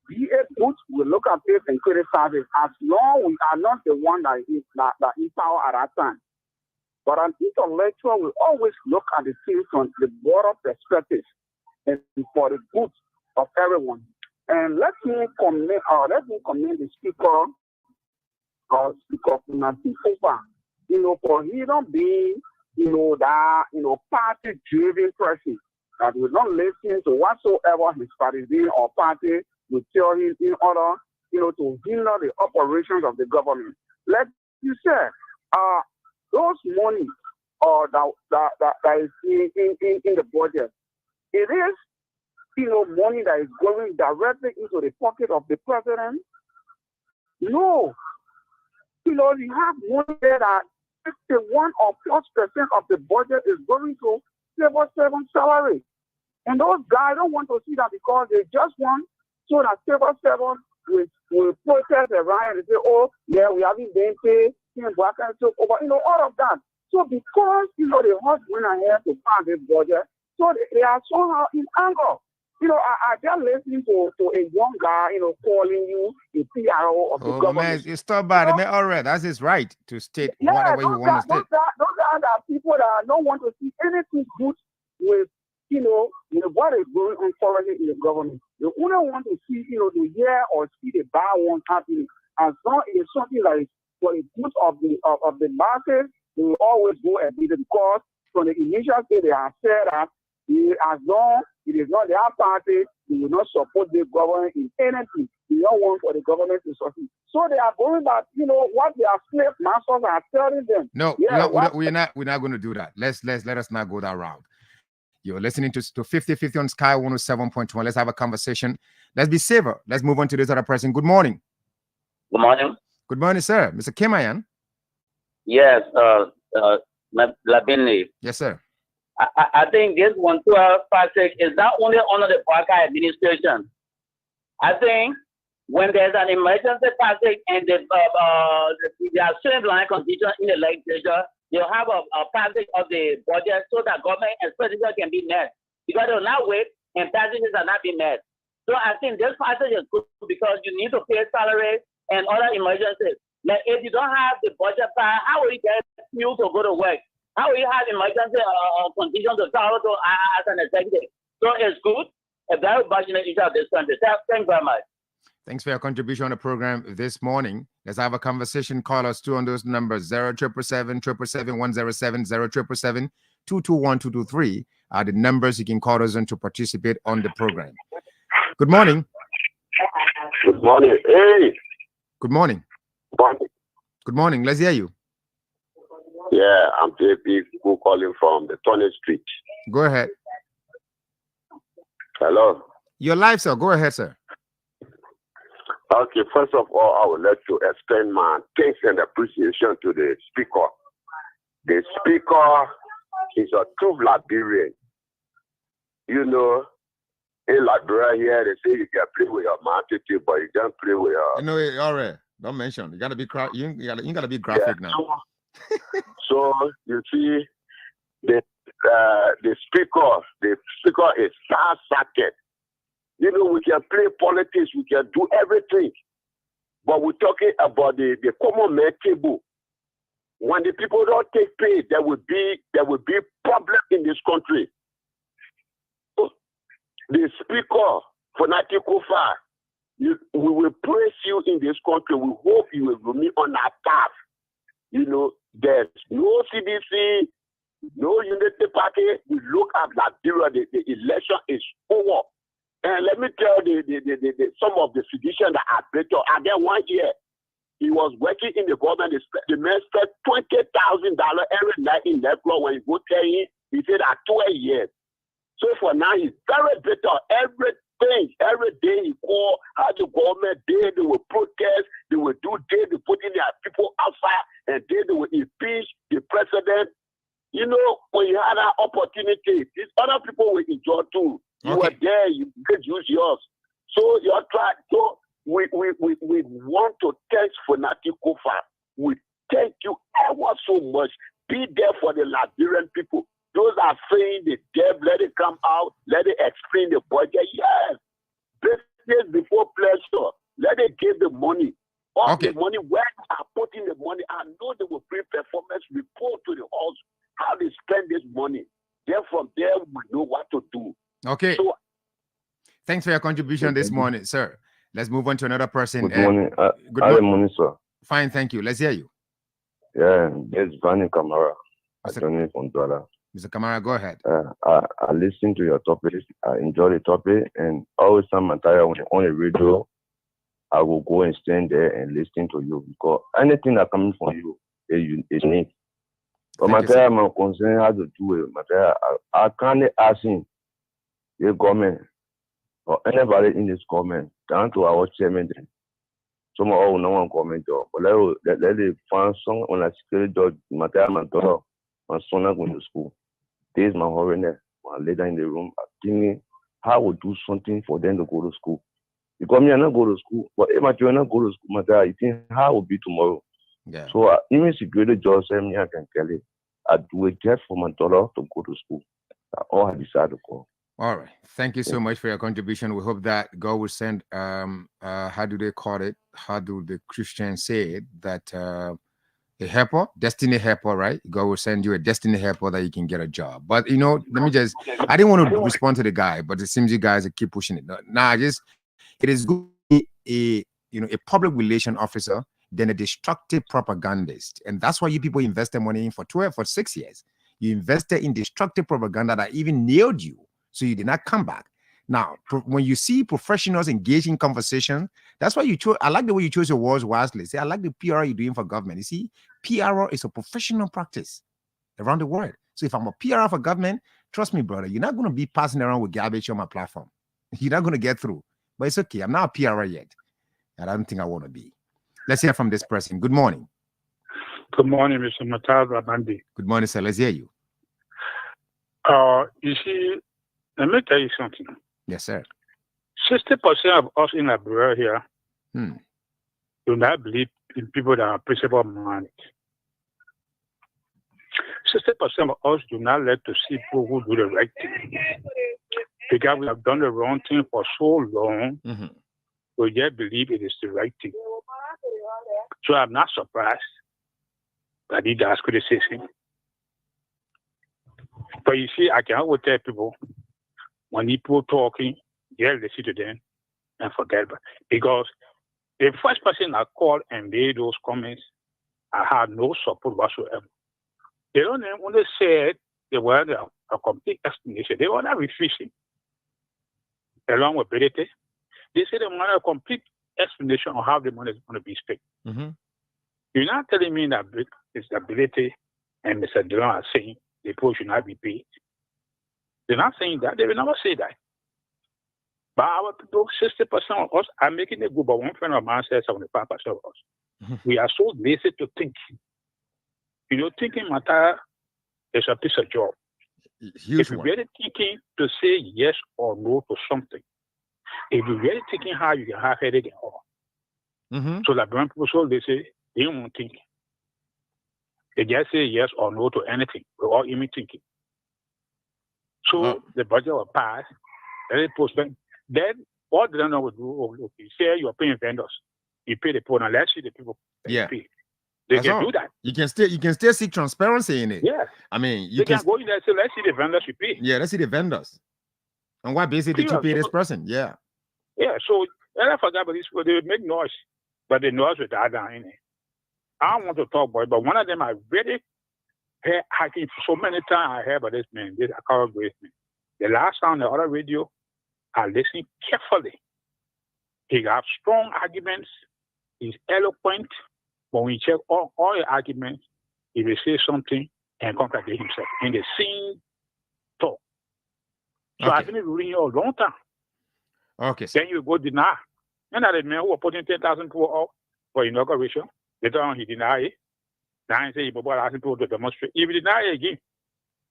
Speaker 7: Be it good, we look at it and criticize it as long we are not the one that is in power at that time. But an intellectual will always look at the things from the broader perspective and for the good of everyone. And let me commend the speaker, Speaker Fonati Koffa, for he not being, party-driven person that will not listen to whatsoever his party or party will tell him in order, to hinder the operations of the government. Like you said, those money that is in the budget, it money that is going directly into the pocket of the president? No. You have money there that 51 or plus % of the budget is going to civil servant salary. And those guys don't want to see that because they just want so that civil servants will protest around and say, oh, yeah, we haven't been paid, all of that. So because, they have went ahead to pass this budget, so they are somehow in anger. I just listening to a young guy, calling you a PRO of the government.
Speaker 1: Man, it's still bad. Man, all right, that's his right to state whatever he wants to state.
Speaker 7: Those are the people that don't want to see anything good with, with what is going on currently in the government. They only want to see, to hear or see the bad ones happening. As long as it's something that is for the good of the masses, they will always go and beat it because from the initial stage they have said that as long it is not their party, they will not support the government in anything. They don't want for the government to succeed. So they are going back, what their slave masters are telling them.
Speaker 1: No, we're not going to do that. Let us not go that route. You're listening to 50/50 on Sky 107.1. Let's have a conversation. Let's be saver. Let's move on to this other person. Good morning.
Speaker 8: Good morning.
Speaker 1: Good morning, sir. Mr. Kemayan.
Speaker 8: Yes, Labini.
Speaker 1: Yes, sir.
Speaker 8: I think this 112 passage is not only under the Parker administration. I think when there's an emergency passage and there are streamlined conditions in the legislature, they'll have a passage of the budget so that government expenditure can be met. Because they'll not wait and passages are not being met. So I think this passage is good because you need to pay salaries and other emergencies. Like if you don't have the budget part, how will you get fuel to go to work? How will you have emergency conditions to travel to as an executive? So it's good, a very fortunate issue of this country. Thank you very much.
Speaker 1: Thanks for your contribution on the program this morning. Let's have a conversation. Call us too on those numbers 0777-107, 0777-221-223 are the numbers you can call us on to participate on the program. Good morning.
Speaker 9: Good morning. Hey.
Speaker 1: Good morning. Good morning. Let's hear you.
Speaker 9: Yeah, I'm JP who calling from the Tony Street.
Speaker 1: Go ahead.
Speaker 9: Hello.
Speaker 1: Your live, sir. Go ahead, sir.
Speaker 9: Okay, first of all, I would like to extend my thanks and appreciation to the speaker. The speaker is a true Liberian. In Liberia here, they say you can play with your attitude, but you can't play with your...
Speaker 1: all right. Don't mention. You gotta be you gotta be graphic now.
Speaker 9: So you see, the speaker is far-sighted. We can play politics, we can do everything, but we're talking about the common man table. When the people don't take pay, there will be problem in this country. So the speaker, Fonati Koffa, we will praise you in this country. We hope you will remain on our path. There's no CDC, no Unity Party. We look at Liberia, the election is over. And let me tell some of the physicians that are better. Again, 1 year, he was working in the government. The man spent $20,000 every night in that club. When you go tell him, he said at 12 years. So for now, he's very better. Every day he call, how the government did, they will protest, they will do day, they put in their people outside, and then they will impeach the president. When you had that opportunity, these other people will enjoy too. You were there, you could use yours. So you're trying. So we want to thank Fonati Koffa. We thank you ever so much. Be there for the Liberian people. Those are saying the debt, let it come out, let it explain the budget. Yes. Business before pleasure. Let it give the money. All the money, where you are putting the money, I know they will bring performance report to the house, how they spend this money. Then from there, we know what to do.
Speaker 1: Okay. So, thanks for your contribution this morning, sir. Let's move on to another person.
Speaker 10: Good morning.
Speaker 1: Good
Speaker 10: morning, sir.
Speaker 1: Fine, thank you. Let's hear you.
Speaker 10: Yeah, it's Vani Kamara.
Speaker 1: Mr. Kamara, go ahead.
Speaker 10: I listen to your topic. I enjoy the topic, and always time on the radio, I will go and stand there and listen to you because anything that comes from you is neat. But my I'm concerned how to do it. I can't ask him, the government, or anybody in this comment, down to our chairman. Some all no one comment, but let it find some on a security judge, my daughter, my son going to school. This is my holiness. My later in the room, thinking how I would do something for them to go to school. Because me, I not go to school, but if my children not go to school, my dad, I think how it will be tomorrow.
Speaker 1: Yeah.
Speaker 10: So even security judge said me, I can tell it. I do it just for my daughter to go to school. That's all I decided to call.
Speaker 1: All right. Thank you so much for your contribution. We hope that God will send how do they call it? How do the Christians say it? That a helper, destiny helper, right? God will send you a destiny helper that you can get a job. But let me just I didn't want to respond to the guy, but it seems you guys keep pushing it. Nah, it is good to be a public relation officer than a destructive propagandist. And that's why you people invested money in for 6 years. You invested in destructive propaganda that even nailed you. So you did not come back. Now, when you see professionals engage in conversation, that's why you chose. I like the way you chose your words wisely. Say, I like the PR you're doing for government. You see, PR is a professional practice around the world. So if I'm a PR for government, trust me, brother, you're not going to be passing around with garbage on my platform. You're not going to get through. But it's okay. I'm not a PR yet. And I don't think I want to be. Let's hear from this person. Good morning.
Speaker 11: Good morning, Mr. Matar Rabandi.
Speaker 1: Good morning, sir. Let's hear you.
Speaker 11: You see, let me tell you something.
Speaker 1: Yes, sir.
Speaker 11: 60% of us in Liberia here do not believe in people that are principle-minded. 60% of us do not like to see people who do the right thing. Because we have done the wrong thing for so long, we just believe it is the right thing. So I'm not surprised by these guys' criticism. But you see, I can always tell people, when people talking, yeah, listen to them and forget about it. Because the first person I called and made those comments, I had no support whatsoever. They don't only said they were a complete explanation. They were not refusing, along with ability. They said they wanted a complete explanation on how the money is going to be spent. You're not telling me that it's ability and Mr. Dillon are saying the people should not be paid. They're not saying that. They will never say that. But our people, 60% of us are making it good. But one friend of mine says 75% of us. We are so lazy to think. Thinking matter is a piece of job. If you're really thinking to say yes or no to something, if you're really thinking how you can have headache and all. So like when people so they say they don't want to think. They just say yes or no to anything without even thinking. So the budget will pass, then it postponed. Then what the landlord will do, okay, say you're paying vendors. You pay the people, and let's see the people pay. They can do that.
Speaker 1: You can still see transparency in it.
Speaker 11: Yeah.
Speaker 1: I mean,
Speaker 11: you can go in there and say, let's see the vendors you pay.
Speaker 1: Yeah, let's see the vendors. And what basically did you pay this person? Yeah.
Speaker 11: Yeah, so I forgot about these people, they make noise, but the noise will die down in it. I don't want to talk about it, but one of them I really heard hacking so many times I heard about this man, this Akara Grace man. The last time on the other radio, I listened carefully. He got strong arguments, he's eloquent, but when you check all the arguments, he will say something and contradict himself in the same talk. So I've been reading you a long time.
Speaker 1: Okay.
Speaker 11: Then you go deny. And that man who was putting 10,000 people out for inauguration, later on he denied it. Now he said he was asking people to demonstrate. He will deny it again.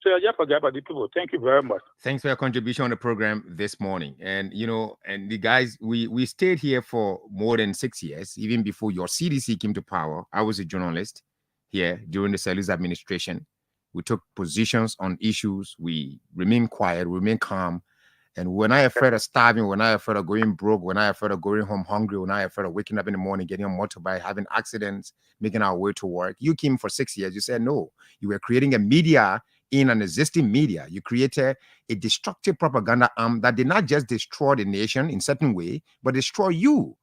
Speaker 11: So I just forget about the people. Thank you very much.
Speaker 1: Thanks for your contribution on the program this morning. And and the guys, we stayed here for more than 6 years, even before your CDC came to power. I was a journalist here during the Salus administration. We took positions on issues. We remained quiet, we remained calm. And when I afraid of starving, when I afraid of going broke, when I afraid of going home hungry, when I afraid of waking up in the morning, getting on motorbike, having accidents, making our way to work, you came for 6 years. You said no. You were creating a media in an existing media. You created a destructive propaganda arm that did not just destroy the nation in a certain way, but destroy you.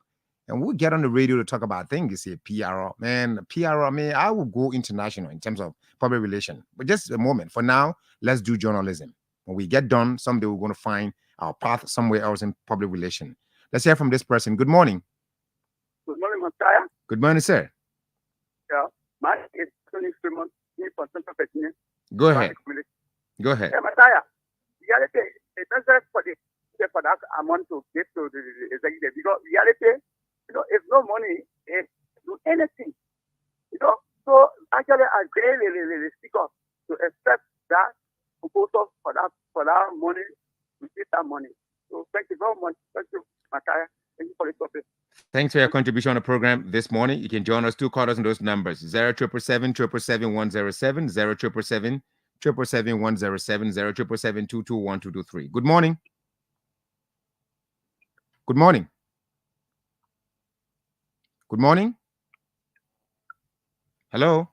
Speaker 1: And we'll get on the radio to talk about things. You say PR, man, PR, man, I will go international in terms of public relations. But just a moment. For now, let's do journalism. When we get done, someday we're going to find our path somewhere else in public relations. Let's hear from this person. Good morning.
Speaker 12: Good morning, Mataya.
Speaker 1: Good morning, sir.
Speaker 12: Yeah, my is 23%.
Speaker 1: Go ahead. Go ahead.
Speaker 12: Mataya, reality, it doesn't for the pay for that amount to give to the executive. Because reality, it's no money to do anything. So actually, I agree with the speaker to accept that proposal for that money, to get that money. So thank you very much. Thank you, Mataya. Thank you for the topic.
Speaker 1: Thanks for your contribution on the program this morning. You can join us 2 callers on those numbers 0777 107 0777 107 0777 221 223. Good morning. Good morning. Good morning. Hello.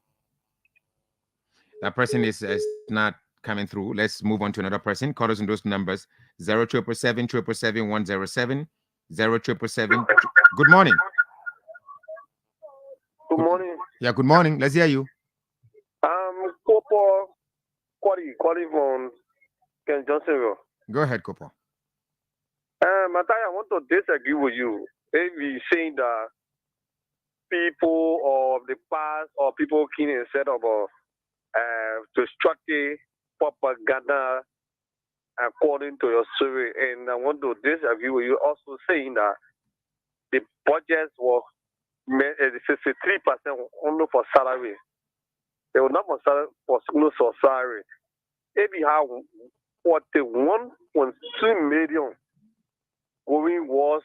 Speaker 1: That person is not coming through. Let's move on to another person. Call us on those numbers 0777 107 0777. Good morning.
Speaker 13: Good morning.
Speaker 1: Yeah, good morning. Let's hear you.
Speaker 13: Koffa calling from Ken Johnsonville.
Speaker 1: Go ahead, Koffa.
Speaker 13: Mataya, I want to disagree with you. If you saying that people of the past or people keen and set up to structure propaganda according to your survey, and I want to disagree with you also saying that the budgets were 63% only for salary. They were not for salary. If you have 41.2 million going was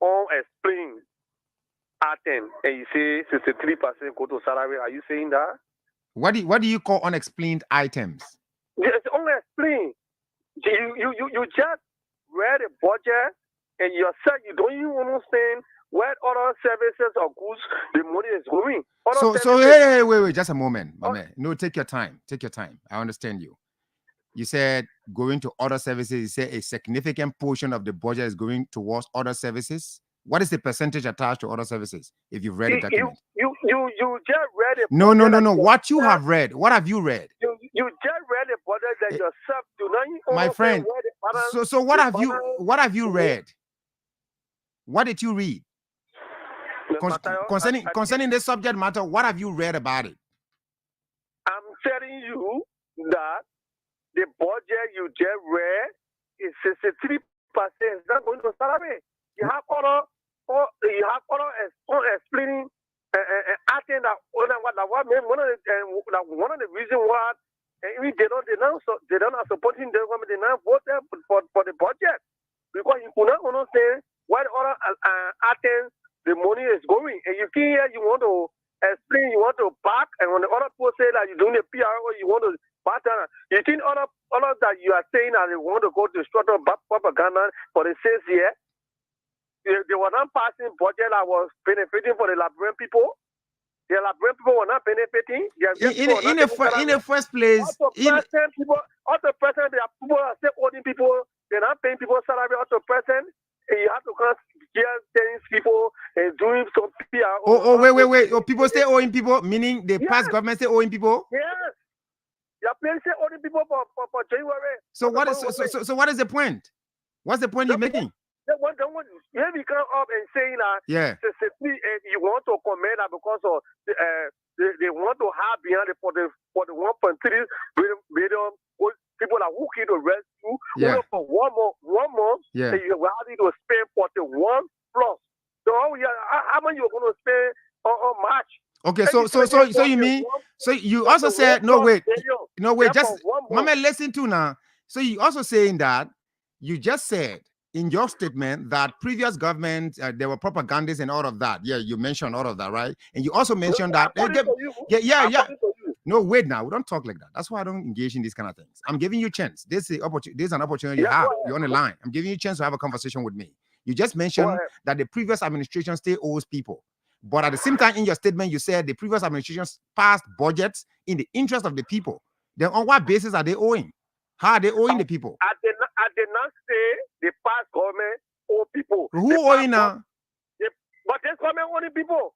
Speaker 13: unexplained item, and you say 63% go to salary, are you saying that?
Speaker 1: What do you call unexplained items?
Speaker 13: It's unexplained. You just read a budget and yourself you don't even understand where other services or goods the money is going.
Speaker 1: So hey, wait, just a moment, my man. No, take your time. Take your time. I understand you. You said going to other services. You said a significant portion of the budget is going towards other services. What is the percentage attached to other services? If you've read the document,
Speaker 13: you just read it.
Speaker 1: No. What you have read? What have you read?
Speaker 13: You just read the budget that yourself do not.
Speaker 1: My friend. So what have you read? What did you read? Concerning this subject matter, what have you read about it?
Speaker 13: I'm telling you that the budget you just read is 63% is not going to salary. You have other explaining acting that one of the reasons why they don't supporting the government, they not vote for the budget because you could not understand why the other acting the money is going, and you can hear you want to explain, you want to back, and when the other people say that you're doing a PR or you want to back down, you think other that you are saying that they want to go to structure propaganda for the 6 years. They were not passing budget that was benefiting for the Liberian people. The Liberian people were not benefiting.
Speaker 1: In the first place,
Speaker 13: people are still owing people. They're not paying people salary up to present. And you have to come here telling people and doing some PR.
Speaker 1: Wait. Oh, people stay owing people, meaning the past government stay owing people?
Speaker 13: Yes. You're paying owing people for January.
Speaker 1: So what is the point? What's the point you're making?
Speaker 13: Here we come up and saying that you want to comment that because of they want to have behind it for the 1.3 billion people that who can rescue for one month. And you are having to spend 41 plus. So how much you're going to spend on March?
Speaker 1: Okay, so you mean you also said no wait, just mama listen to now. So you also saying that you just said in your statement that previous government there were propagandists and all of that. Yeah, you mentioned all of that, right? And you also mentioned that No, wait now. We don't talk like that. That's why I don't engage in these kind of things. I'm giving you a chance. This is an opportunity you have. You're on the line. I'm giving you a chance to have a conversation with me. You just mentioned that the previous administration still owes people. But at the same time, in your statement, you said the previous administration passed budgets in the interest of the people. Then on what basis are they owing? How are they owing the people?
Speaker 13: I did not say the past government owe people.
Speaker 1: Who owing now?
Speaker 13: But this government owing people.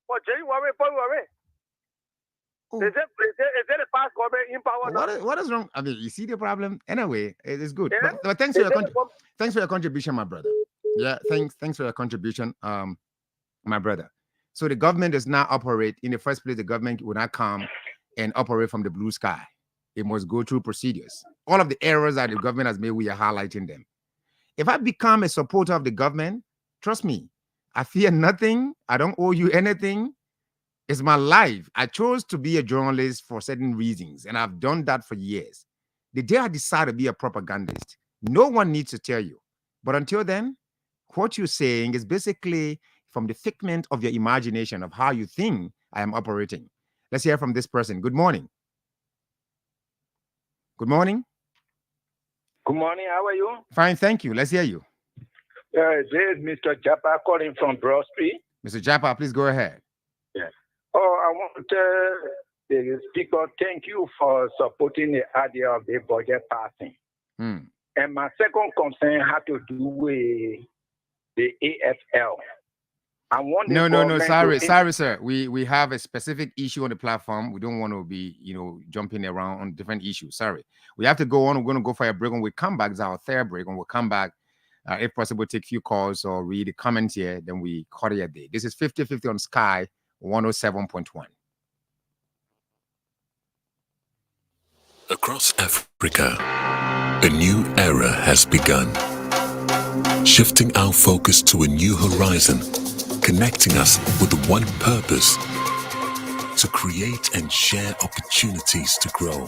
Speaker 13: For January, February. Is it the past government in power?
Speaker 1: What is wrong? I mean, you see the problem? Anyway, it is good. Yeah? But thanks for your contribution, my brother. Yeah, thanks for your contribution, my brother. So the government does not operate. In the first place, the government will not come and operate from the blue sky. It must go through procedures. All of the errors that the government has made, we are highlighting them. If I become a supporter of the government, trust me, I fear nothing. I don't owe you anything. It's my life. I chose to be a journalist for certain reasons, and I've done that for years. The day I decide to be a propagandist, no one needs to tell you. But until then, what you're saying is basically from the figment of your imagination of how you think I am operating. Let's hear from this person. Good morning. Good morning.
Speaker 14: Good morning. How are you?
Speaker 1: Fine, thank you. Let's hear you.
Speaker 14: This is Mr. Japa calling from Broad Street.
Speaker 1: Mr. Japa, please go ahead.
Speaker 14: Yes. Oh, I want to tell the speaker, thank you for supporting the idea of the budget passing. And my second concern had to do with the AFL. I want
Speaker 1: No. Sorry, sir. We have a specific issue on the platform. We don't want to be, jumping around on different issues. Sorry. We have to go on. We're going to go for a break. When we come back, it's our third break. When we come back, if possible, take a few calls or read the comments here. Then we call it a day. This is 50-50 on Sky 107.1.
Speaker 3: Across Africa, a new era has begun, shifting our focus to a new horizon, connecting us with one purpose: to create and share opportunities to grow.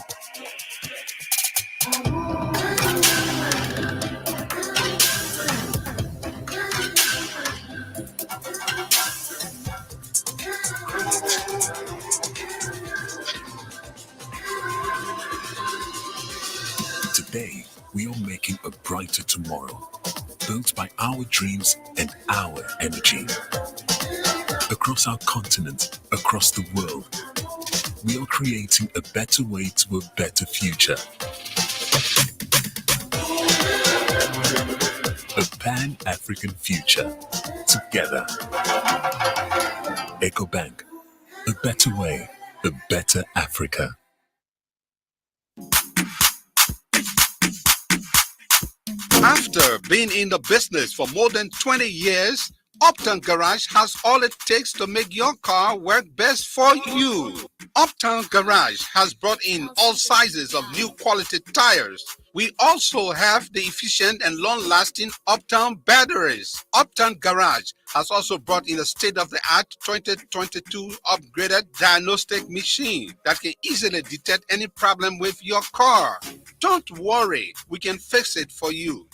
Speaker 3: Today, we are making a brighter tomorrow, built by our dreams and our energy. Across our continent, across the world, we are creating a better way to a better future. A Pan-African future. Together. EcoBank. A better way, a better Africa.
Speaker 2: After being in the business for more than 20 years, Uptown Garage has all it takes to make your car work best for you. Uptown Garage has brought in all sizes of new quality tires. We also have the efficient and long-lasting Uptown batteries. Uptown Garage has also brought in a state-of-the-art 2022 upgraded diagnostic machine that can easily detect any problem with your car. Don't worry, we can fix it for you.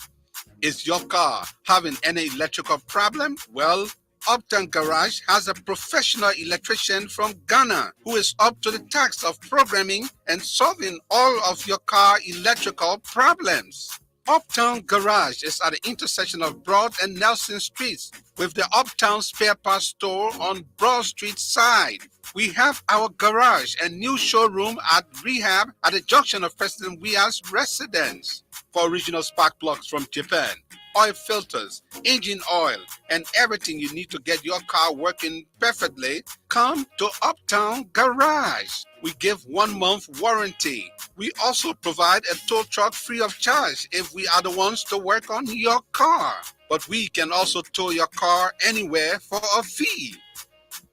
Speaker 2: Is your car having any electrical problem? Well, Uptown Garage has a professional electrician from Ghana who is up to the task of programming and solving all of your car electrical problems. Uptown Garage is at the intersection of Broad and Nelson Streets with the Uptown Spare Parts Store on Broad Street side. We have our garage and new showroom at Rehab at the junction of President Weah's residence. For original spark plugs from Japan, oil filters, engine oil, and everything you need to get your car working perfectly, come to Uptown Garage. We give 1 month warranty. We also provide a tow truck free of charge if we are the ones to work on your car. But we can also tow your car anywhere for a fee.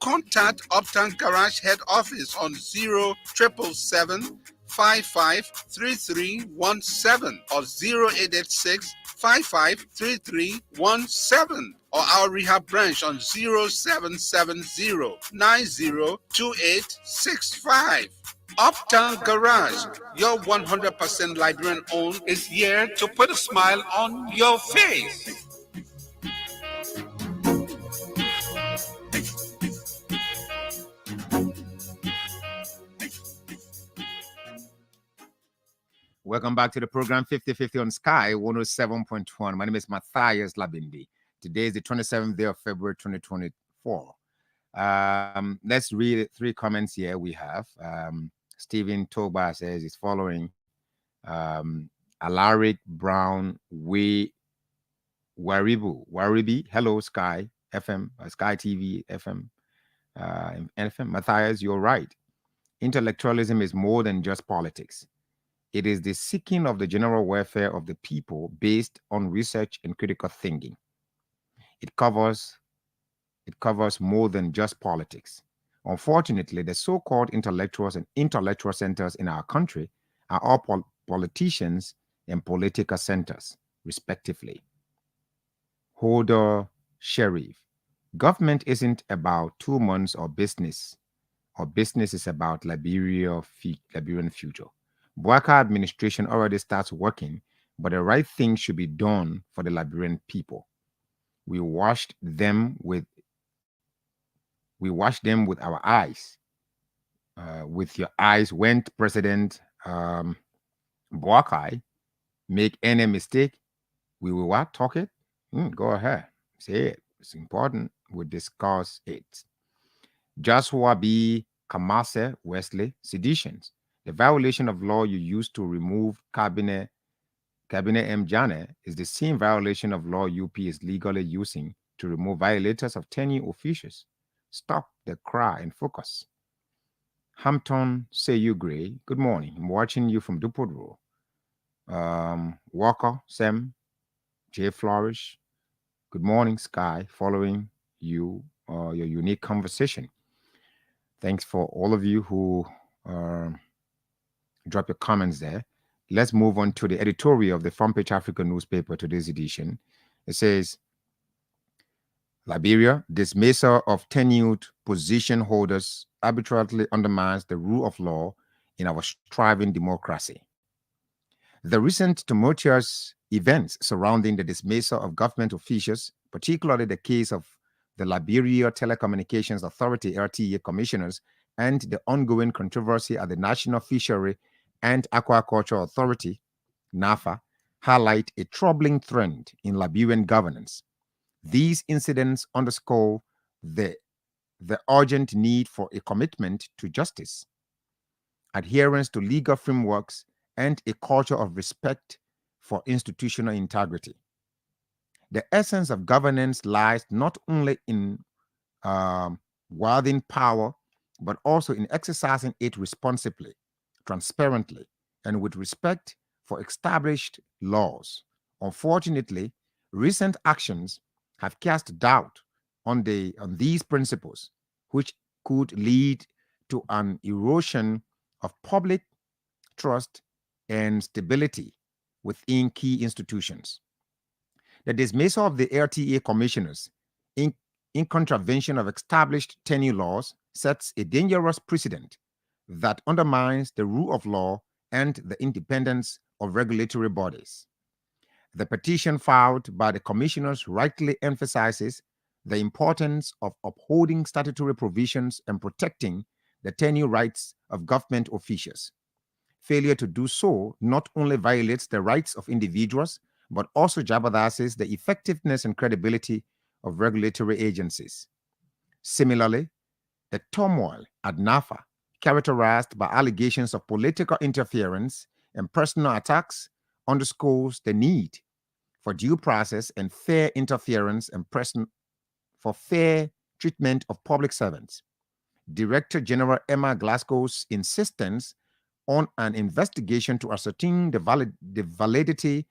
Speaker 2: Contact Uptown Garage head office on 0777 553317 or 0886 553317 or our rehab branch on 0770 902865. Uptown Garage, your 100% Liberian owned, is here to put a smile on your face.
Speaker 1: Welcome back to the program 50-50 on Sky 107.1. My name is Matthias Labindi. Today is the 27th day of February 2024. Let's read 3 comments here we have. Stephen Toba says he's following. Alaric Brown Waribi. Hello, Sky FM, Sky TV FM. FM. Matthias, you're right. Intellectualism is more than just politics. It is the seeking of the general welfare of the people based on research and critical thinking. It covers more than just politics. Unfortunately, the so-called intellectuals and intellectual centers in our country are all politicians and political centers, respectively. Holder Sheriff. Government isn't about 2 months or business is about Liberian future. Boaka administration already starts working, but the right thing should be done for the Liberian people. We washed them with our eyes. With your eyes, when President Boakai make any mistake, we will what? Talk it? Go ahead. Say it. It's important. We discuss it. Joshua B. Kamase Wesley, seditions. The violation of law you used to remove Cabinet M. Jane is the same violation of law UP is legally using to remove violators of tenure officials. Stop the cry and focus. Hampton Say You Gray, good morning. I'm watching you from Duport Road. Walker, Sam, J. Flourish, good morning, Sky, following you, your unique conversation. Thanks for all of you who drop your comments there. Let's move on to the editorial of the Front Page African newspaper, today's edition. It says, Liberia, dismissal of tenured position holders arbitrarily undermines the rule of law in our thriving democracy. The recent tumultuous events surrounding the dismissal of government officials, particularly the case of the Liberia Telecommunications Authority (LTA) commissioners and the ongoing controversy at the National Fishery and Aquaculture Authority (NAFA), highlight a troubling trend in Liberian governance. These incidents underscore the urgent need for a commitment to justice, adherence to legal frameworks, and a culture of respect for institutional integrity. The essence of governance lies not only in wielding power, but also in exercising it responsibly, transparently, and with respect for established laws. Unfortunately, recent actions have cast doubt on these principles, which could lead to an erosion of public trust and stability within key institutions. The dismissal of the LTA commissioners in contravention of established tenure laws sets a dangerous precedent that undermines the rule of law and the independence of regulatory bodies. The petition filed by the commissioners rightly emphasizes the importance of upholding statutory provisions and protecting the tenure rights of government officials. Failure to do so not only violates the rights of individuals, but also jeopardizes the effectiveness and credibility of regulatory agencies. Similarly, the turmoil at NAFA, characterized by allegations of political interference and personal attacks, underscores the need for due process and fair interference and for fair treatment of public servants. Director General Emma Glasgow's insistence on an investigation to ascertain the validity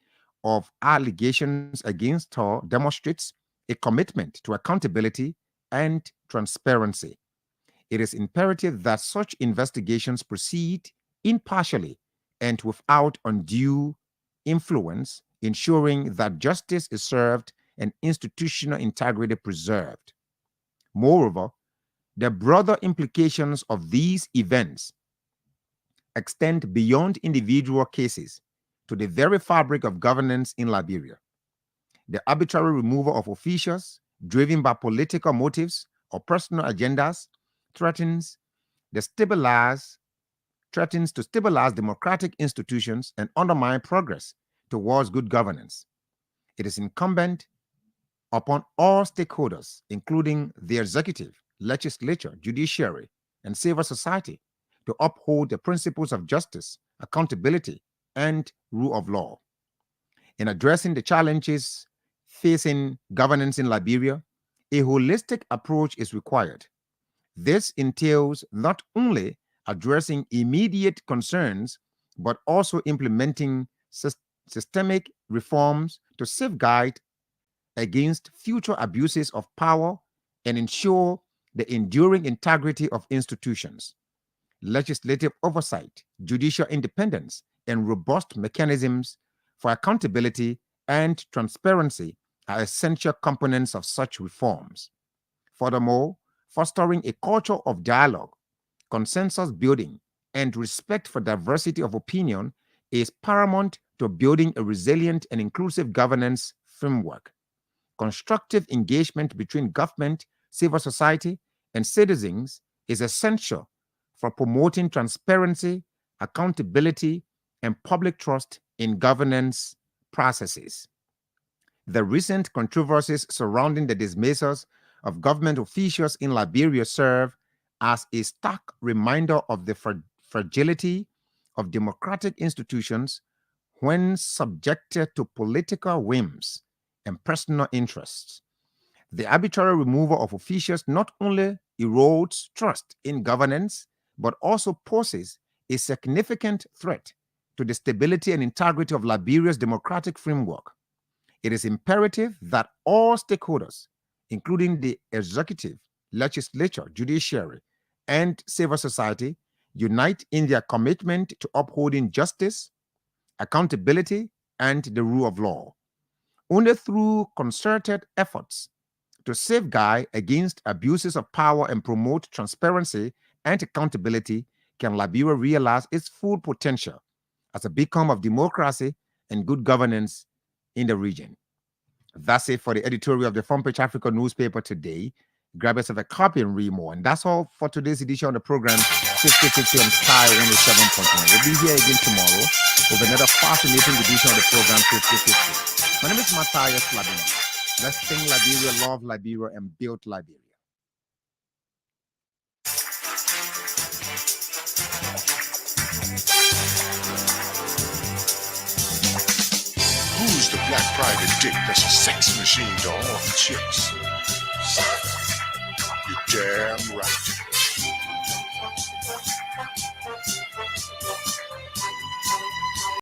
Speaker 1: of allegations against her demonstrates a commitment to accountability and transparency. It is imperative that such investigations proceed impartially and without undue influence, ensuring that justice is served and institutional integrity preserved. Moreover, the broader implications of these events extend beyond individual cases to the very fabric of governance in Liberia. The arbitrary removal of officials driven by political motives or personal agendas threatens to stabilize democratic institutions and undermine progress towards good governance. It is incumbent upon all stakeholders, including the executive, legislature, judiciary, and civil society, to uphold the principles of justice, accountability, and rule of law. In addressing the challenges facing governance in Liberia, a holistic approach is required. This entails not only addressing immediate concerns, but also implementing systemic reforms to safeguard against future abuses of power and ensure the enduring integrity of institutions. Legislative oversight, judicial independence, and robust mechanisms for accountability and transparency are essential components of such reforms. Furthermore, fostering a culture of dialogue, consensus building, and respect for diversity of opinion is paramount to building a resilient and inclusive governance framework. Constructive engagement between government, civil society, and citizens is essential for promoting transparency, accountability, and public trust in governance processes. The recent controversies surrounding the dismissals of government officials in Liberia serve as a stark reminder of the fragility of democratic institutions when subjected to political whims and personal interests. The arbitrary removal of officials not only erodes trust in governance, but also poses a significant threat to the stability and integrity of Liberia's democratic framework. It is imperative that all stakeholders, including the executive, legislature, judiciary, and civil society, unite in their commitment to upholding justice, accountability, and the rule of law. Only through concerted efforts to safeguard against abuses of power and promote transparency and accountability can Liberia realize its full potential as a beacon of democracy and good governance in the region. That's it for the editorial of the Front Page Africa newspaper today. Grab yourself a copy and read more. And that's all for today's edition of the program 5050 on Sky 107.1. We'll be here again tomorrow with another fascinating edition of the program 5050. My name is Matthias Labina. Let's think Liberia, love Liberia, and build Liberia.
Speaker 15: Who's the black private dick that's a sex machine to all the chicks? You're damn right.